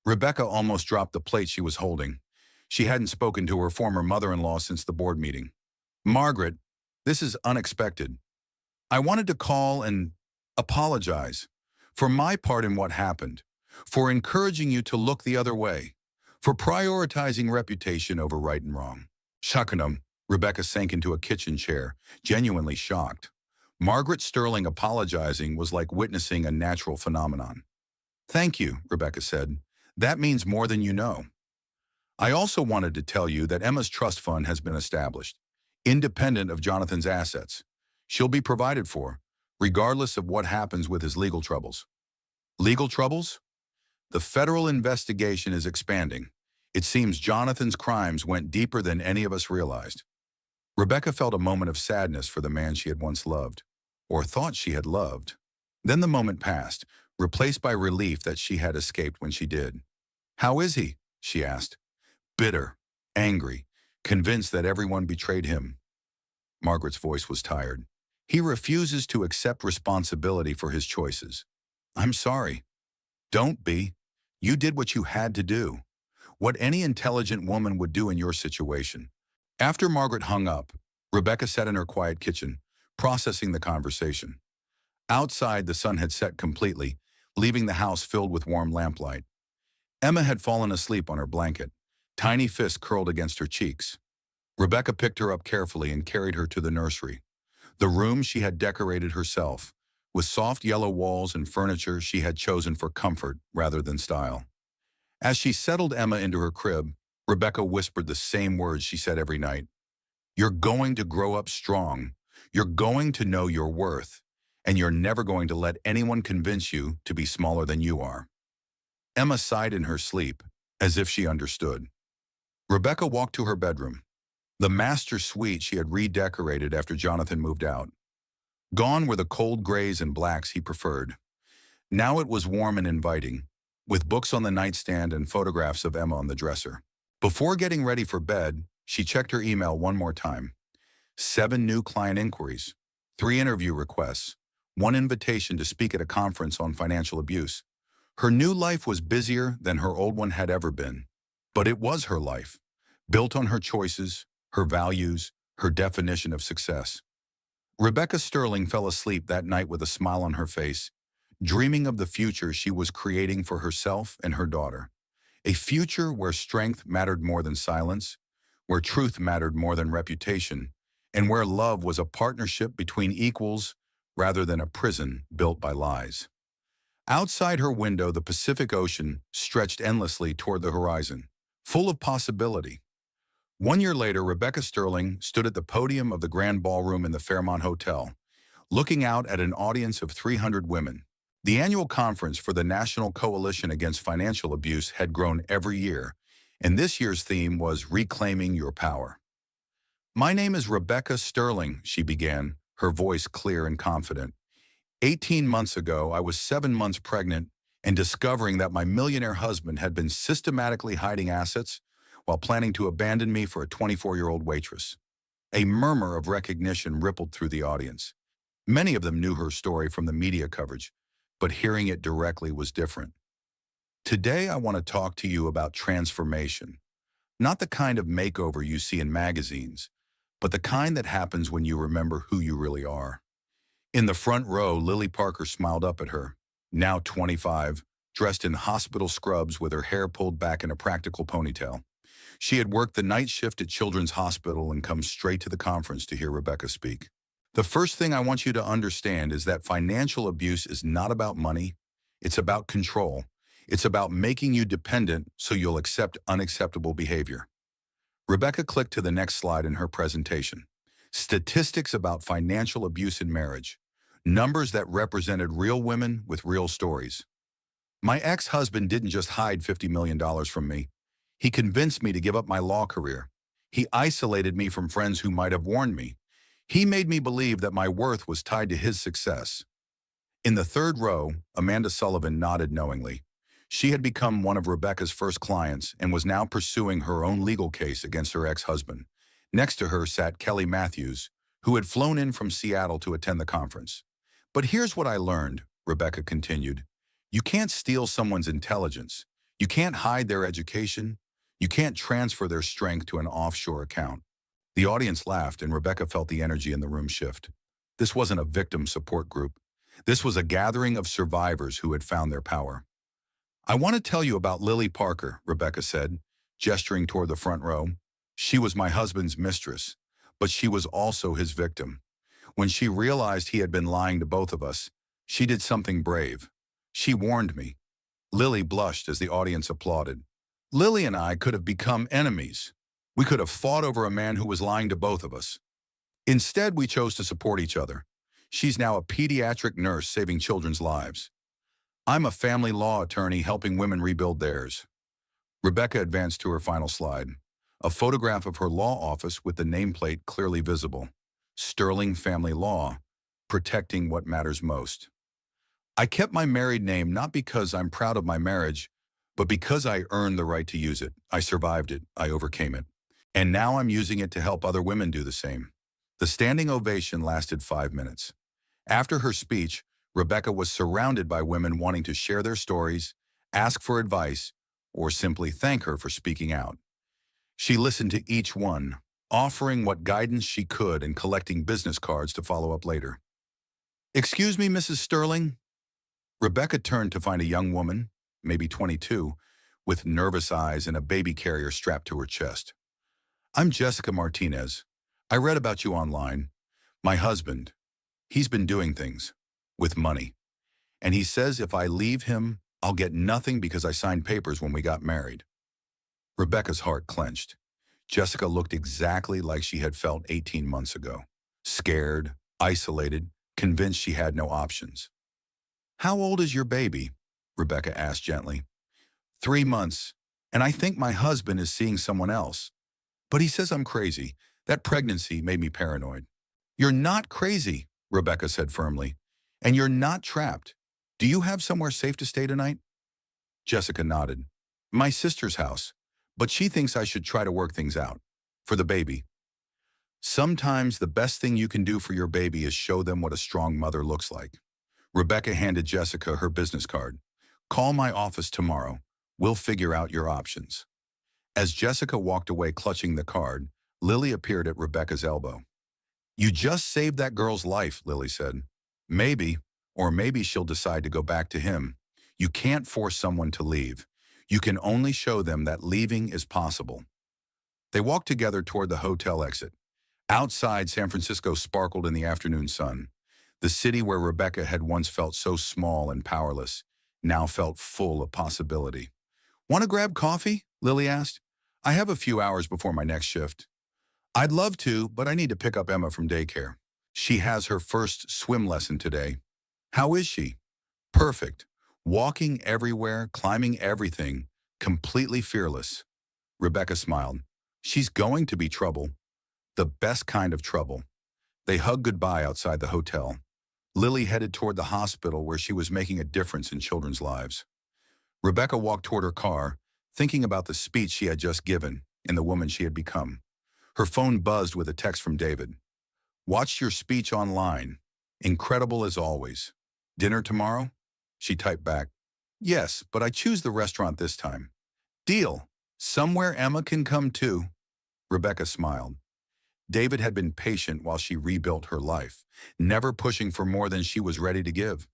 Rebecca almost dropped the plate she was holding. She hadn't spoken to her former mother-in-law since the board meeting. "Margaret, this is unexpected. I wanted to call and apologize for my part in what happened, for encouraging you to look the other way, for prioritizing reputation over right and wrong." Shakanum, Rebecca sank into a kitchen chair, genuinely shocked. Margaret Sterling apologizing was like witnessing a natural phenomenon. "Thank you," Rebecca said. "That means more than you know. I also wanted to tell you that Emma's trust fund has been established, independent of Jonathan's assets. She'll be provided for, regardless of what happens with his legal troubles." "Legal troubles?" "The federal investigation is expanding. It seems Jonathan's crimes went deeper than any of us realized." Rebecca felt a moment of sadness for the man she had once loved, or thought she had loved. Then the moment passed, replaced by relief that she had escaped when she did. "How is he?" she asked. "Bitter, angry, convinced that everyone betrayed him." Margaret's voice was tired. "He refuses to accept responsibility for his choices." "I'm sorry." "Don't be. You did what you had to do. What any intelligent woman would do in your situation." After Margaret hung up, Rebecca sat in her quiet kitchen, processing the conversation. Outside, the sun had set completely, leaving the house filled with warm lamplight. Emma had fallen asleep on her blanket, tiny fists curled against her cheeks. Rebecca picked her up carefully and carried her to the nursery, the room she had decorated herself, with soft yellow walls and furniture she had chosen for comfort rather than style. As she settled Emma into her crib, Rebecca whispered the same words she said every night. "You're going to grow up strong. You're going to know your worth. and you're never going to let anyone convince you to be smaller than you are." Emma sighed in her sleep, as if she understood. Rebecca walked to her bedroom, the master suite she had redecorated after Jonathan moved out. Gone were the cold grays and blacks he preferred. Now it was warm and inviting, with books on the nightstand and photographs of Emma on the dresser. Before getting ready for bed, she checked her email one more time. 7 new client inquiries, 3 interview requests, 1 invitation to speak at a conference on financial abuse. Her new life was busier than her old one had ever been. But it was her life, built on her choices, her values, her definition of success. Rebecca Sterling fell asleep that night with a smile on her face, dreaming of the future she was creating for herself and her daughter. A future where strength mattered more than silence, where truth mattered more than reputation, and where love was a partnership between equals rather than a prison built by lies. Outside her window, the Pacific Ocean stretched endlessly toward the horizon, full of possibility. 1 year later, Rebecca Sterling stood at the podium of the Grand Ballroom in the Fairmont Hotel, looking out at an audience of 300 women. The annual conference for the National Coalition Against Financial Abuse had grown every year, and this year's theme was Reclaiming Your Power. "My name is Rebecca Sterling," she began, her voice clear and confident. 18 months ago, I was 7 months pregnant and discovering that my millionaire husband had been systematically hiding assets while planning to abandon me for a 24-year-old waitress. A murmur of recognition rippled through the audience. Many of them knew her story from the media coverage, but hearing it directly was different. Today, I want to talk to you about transformation. Not the kind of makeover you see in magazines, but the kind that happens when you remember who you really are. In the front row, Lily Parker smiled up at her, now 25, dressed in hospital scrubs with her hair pulled back in a practical ponytail. She had worked the night shift at Children's Hospital and come straight to the conference to hear Rebecca speak. "The first thing I want you to understand is that financial abuse is not about money. It's about control. It's about making you dependent so you'll accept unacceptable behavior." Rebecca clicked to the next slide in her presentation. Statistics about financial abuse in marriage. Numbers that represented real women with real stories. "My ex-husband didn't just hide $50 million from me. He convinced me to give up my law career. He isolated me from friends who might have warned me. He made me believe that my worth was tied to his success." In the third row, Amanda Sullivan nodded knowingly. She had become one of Rebecca's first clients and was now pursuing her own legal case against her ex-husband. Next to her sat Kelly Matthews, who had flown in from Seattle to attend the conference. "But here's what I learned," Rebecca continued. "You can't steal someone's intelligence. You can't hide their education. You can't transfer their strength to an offshore account." The audience laughed, and Rebecca felt the energy in the room shift. This wasn't a victim support group. This was a gathering of survivors who had found their power. "I want to tell you about Lily Parker," Rebecca said, gesturing toward the front row. "She was my husband's mistress, but she was also his victim. When she realized he had been lying to both of us, she did something brave. She warned me." Lily blushed as the audience applauded. "Lily and I could have become enemies. We could have fought over a man who was lying to both of us. Instead, we chose to support each other. She's now a pediatric nurse saving children's lives. I'm a family law attorney helping women rebuild theirs." Rebecca advanced to her final slide, a photograph of her law office with the nameplate clearly visible. Sterling Family Law, protecting what matters most. "I kept my married name not because I'm proud of my marriage, but because I earned the right to use it. I survived it. I overcame it. And now I'm using it to help other women do the same." The standing ovation lasted 5 minutes. After her speech, Rebecca was surrounded by women wanting to share their stories, ask for advice, or simply thank her for speaking out. She listened to each one, offering what guidance she could and collecting business cards to follow up later. "Excuse me, Mrs. Sterling?" Rebecca turned to find a young woman, maybe 22, with nervous eyes and a baby carrier strapped to her chest. "I'm Jessica Martinez. I read about you online. My husband, he's been doing things with money. And he says if I leave him, I'll get nothing because I signed papers when we got married." Rebecca's heart clenched. Jessica looked exactly like she had felt 18 months ago. Scared, isolated, convinced she had no options. "How old is your baby?" Rebecca asked gently. "3 months, and I think my husband is seeing someone else. But he says I'm crazy. That pregnancy made me paranoid." "You're not crazy," Rebecca said firmly. "And you're not trapped. Do you have somewhere safe to stay tonight?" Jessica nodded. "My sister's house, but she thinks I should try to work things out. For the baby." Sometimes the best thing you can do for your baby is show them what a strong mother looks like. Rebecca handed Jessica her business card. "Call my office tomorrow. We'll figure out your options." As Jessica walked away clutching the card, Lily appeared at Rebecca's elbow. "You just saved that girl's life," Lily said. "Maybe, or maybe she'll decide to go back to him. You can't force someone to leave. You can only show them that leaving is possible." They walked together toward the hotel exit. Outside, San Francisco sparkled in the afternoon sun. The city where Rebecca had once felt so small and powerless now felt full of possibility. "Want to grab coffee?" Lily asked. "I have a few hours before my next shift." "I'd love to, but I need to pick up Emma from daycare. She has her first swim lesson today." "How is she?" "Perfect. Walking everywhere, climbing everything, completely fearless." Rebecca smiled. "She's going to be trouble. The best kind of trouble." They hugged goodbye outside the hotel. Lily headed toward the hospital where she was making a difference in children's lives. Rebecca walked toward her car, thinking about the speech she had just given and the woman she had become. Her phone buzzed with a text from David. "Watched your speech online. Incredible as always. Dinner tomorrow?" She typed back, "Yes, but I choose the restaurant this time." "Deal. Somewhere Emma can come too." Rebecca smiled. David had been patient while she rebuilt her life, never pushing for more than she was ready to give.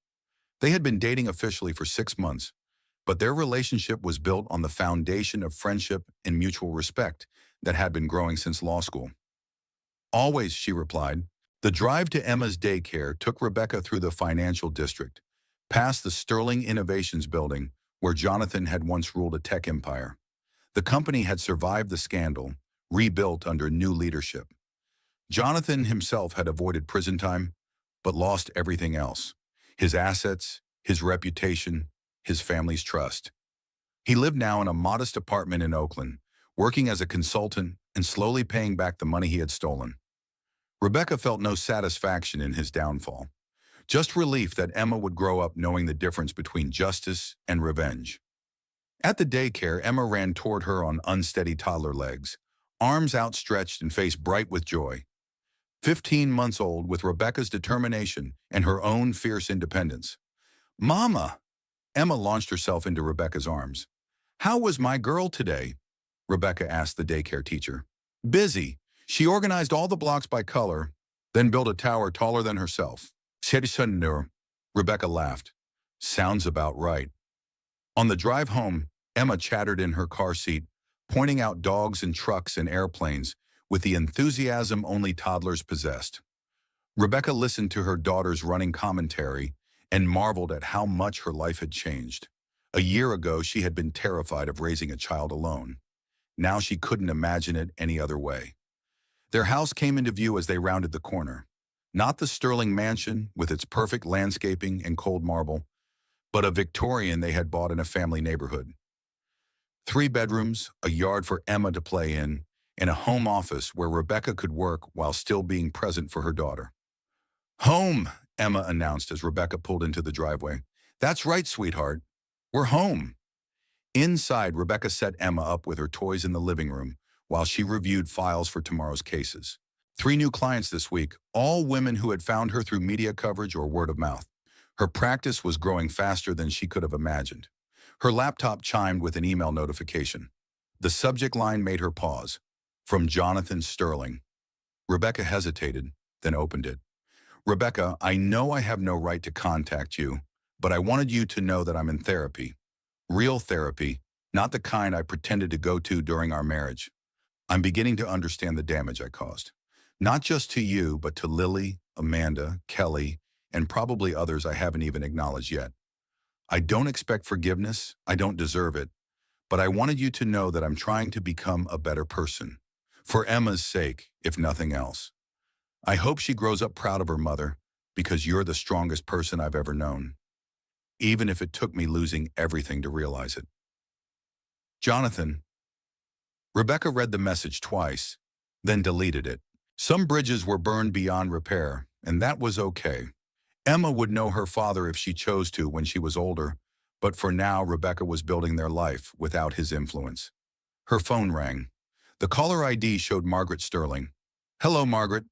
They had been dating officially for 6 months, but their relationship was built on the foundation of friendship and mutual respect that had been growing since law school. "Always," she replied. The drive to Emma's daycare took Rebecca through the financial district, past the Sterling Innovations building where Jonathan had once ruled a tech empire. The company had survived the scandal, rebuilt under new leadership. Jonathan himself had avoided prison time, but lost everything else: his assets, his reputation, his family's trust. He lived now in a modest apartment in Oakland, working as a consultant and slowly paying back the money he had stolen. Rebecca felt no satisfaction in his downfall, just relief that Emma would grow up knowing the difference between justice and revenge. At the daycare, Emma ran toward her on unsteady toddler legs, arms outstretched and face bright with joy. 15 months old, with Rebecca's determination and her own fierce independence. "Mama!" Emma launched herself into Rebecca's arms. "How was my girl today?" Rebecca asked the daycare teacher. "Busy. She organized all the blocks by color, then built a tower taller than herself." Rebecca laughed. "Sounds about right." On the drive home, Emma chattered in her car seat, pointing out dogs and trucks and airplanes with the enthusiasm only toddlers possessed. Rebecca listened to her daughter's running commentary and marveled at how much her life had changed. A year ago, she had been terrified of raising a child alone. Now she couldn't imagine it any other way. Their house came into view as they rounded the corner. Not the Sterling mansion with its perfect landscaping and cold marble, but a Victorian they had bought in a family neighborhood. 3 bedrooms, a yard for Emma to play in, and a home office where Rebecca could work while still being present for her daughter. "Home," Emma announced as Rebecca pulled into the driveway. "That's right, sweetheart. We're home." Inside, Rebecca set Emma up with her toys in the living room while she reviewed files for tomorrow's cases. 3 new clients this week, all women who had found her through media coverage or word of mouth. Her practice was growing faster than she could have imagined. Her laptop chimed with an email notification. The subject line made her pause. From Jonathan Sterling. Rebecca hesitated, then opened it. "Rebecca, I know I have no right to contact you, but I wanted you to know that I'm in therapy. Real therapy, not the kind I pretended to go to during our marriage. I'm beginning to understand the damage I caused. Not just to you, but to Lily, Amanda, Kelly, and probably others I haven't even acknowledged yet. I don't expect forgiveness, I don't deserve it, but I wanted you to know that I'm trying to become a better person. For Emma's sake, if nothing else. I hope she grows up proud of her mother, because you're the strongest person I've ever known, even if it took me losing everything to realize it. Jonathan. Rebecca read the message twice, then deleted it. Some bridges were burned beyond repair, and that was okay. Emma would know her father if she chose to when she was older, but for now Rebecca was building their life without his influence. Her phone rang. The caller ID showed Margaret Sterling. Hello, Margaret.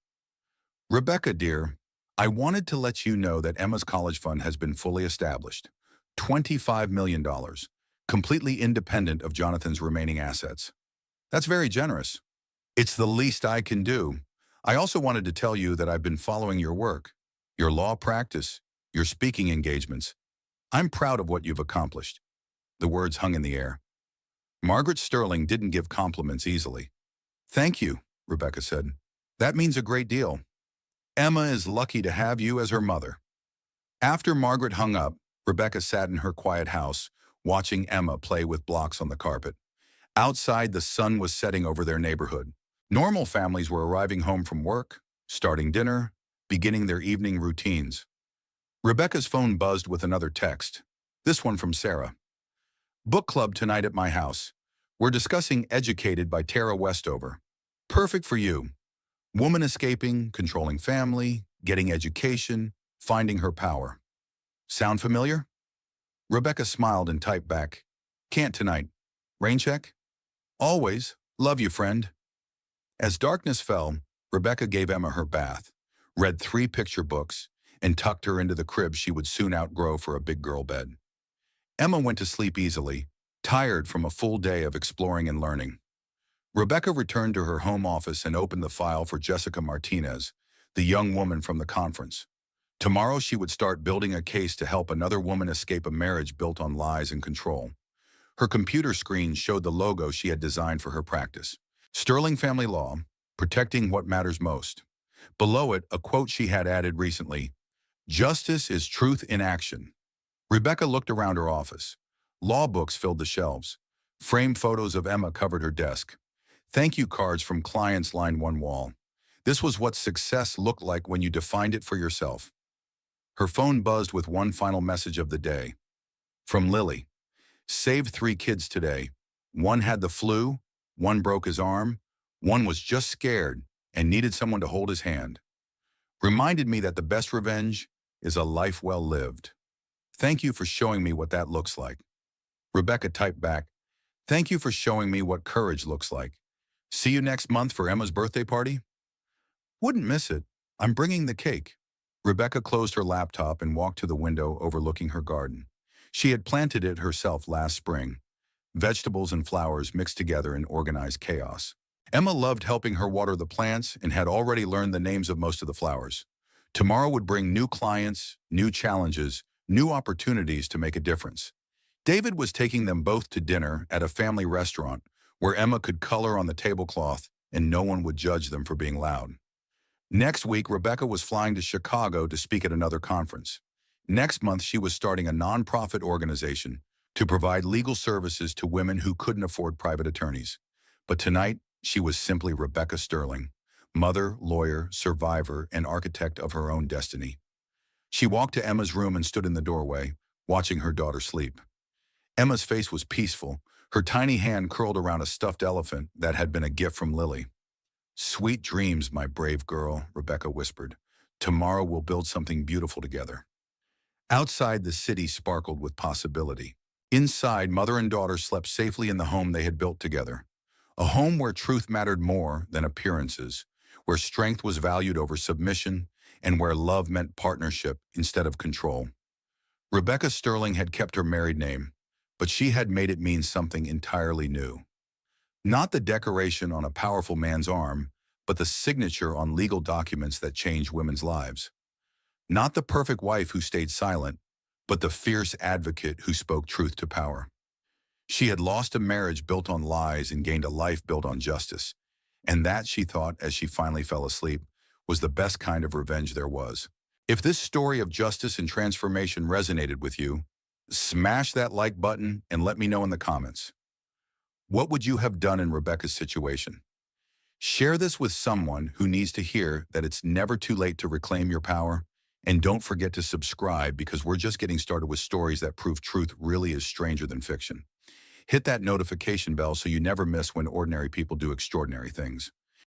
Rebecca, dear, I wanted to let you know that Emma's college fund has been fully established. $25 million, completely independent of Jonathan's remaining assets. That's very generous. It's the least I can do. I also wanted to tell you that I've been following your work, your law practice, your speaking engagements. I'm proud of what you've accomplished. The words hung in the air. Margaret Sterling didn't give compliments easily. Thank you, Rebecca said. That means a great deal. Emma is lucky to have you as her mother. After Margaret hung up, Rebecca sat in her quiet house, watching Emma play with blocks on the carpet. Outside, the sun was setting over their neighborhood. Normal families were arriving home from work, starting dinner, beginning their evening routines. Rebecca's phone buzzed with another text, this one from Sarah. Book club tonight at my house. We're discussing Educated by Tara Westover. Perfect for you. Woman escaping, controlling family, getting education, finding her power. Sound familiar? Rebecca smiled and typed back, can't tonight. Rain check? Always. Love you, friend. As darkness fell, Rebecca gave Emma her bath, read 3 picture books, and tucked her into the crib she would soon outgrow for a big girl bed. Emma went to sleep easily, tired from a full day of exploring and learning. Rebecca returned to her home office and opened the file for Jessica Martinez, the young woman from the conference. Tomorrow she would start building a case to help another woman escape a marriage built on lies and control. Her computer screen showed the logo she had designed for her practice. Sterling Family Law, protecting what matters most. Below it, a quote she had added recently, "Justice is truth in action." Rebecca looked around her office. Law books filled the shelves. Framed photos of Emma covered her desk. Thank you cards from clients lined one wall. This was what success looked like when you defined it for yourself. Her phone buzzed with one final message of the day. From Lily. Saved 3 kids today. One had the flu, one broke his arm, one was just scared and needed someone to hold his hand. Reminded me that the best revenge is a life well lived. Thank you for showing me what that looks like. Rebecca typed back, thank you for showing me what courage looks like. See you next month for Emma's birthday party? Wouldn't miss it. I'm bringing the cake. Rebecca closed her laptop and walked to the window overlooking her garden. She had planted it herself last spring. Vegetables and flowers mixed together in organized chaos. Emma loved helping her water the plants and had already learned the names of most of the flowers. Tomorrow would bring new clients, new challenges, new opportunities to make a difference. David was taking them both to dinner at a family restaurant where Emma could color on the tablecloth and no one would judge them for being loud. Next week, Rebecca was flying to Chicago to speak at another conference. Next month, she was starting a nonprofit organization to provide legal services to women who couldn't afford private attorneys. But tonight, she was simply Rebecca Sterling, mother, lawyer, survivor, and architect of her own destiny. She walked to Emma's room and stood in the doorway, watching her daughter sleep. Emma's face was peaceful, her tiny hand curled around a stuffed elephant that had been a gift from Lily. Sweet dreams, my brave girl, Rebecca whispered. Tomorrow we'll build something beautiful together. Outside, the city sparkled with possibility. Inside, mother and daughter slept safely in the home they had built together. A home where truth mattered more than appearances, where strength was valued over submission, and where love meant partnership instead of control. Rebecca Sterling had kept her married name, but she had made it mean something entirely new. Not the decoration on a powerful man's arm, but the signature on legal documents that change women's lives. Not the perfect wife who stayed silent, but the fierce advocate who spoke truth to power. She had lost a marriage built on lies and gained a life built on justice. And that, she thought as she finally fell asleep, was the best kind of revenge there was. If this story of justice and transformation resonated with you, smash that like button and let me know in the comments. What would you have done in Rebecca's situation? Share this with someone who needs to hear that it's never too late to reclaim your power And don't forget to subscribe because we're just getting started with stories that prove truth really is stranger than fiction. Hit that notification bell so you never miss when ordinary people do extraordinary things.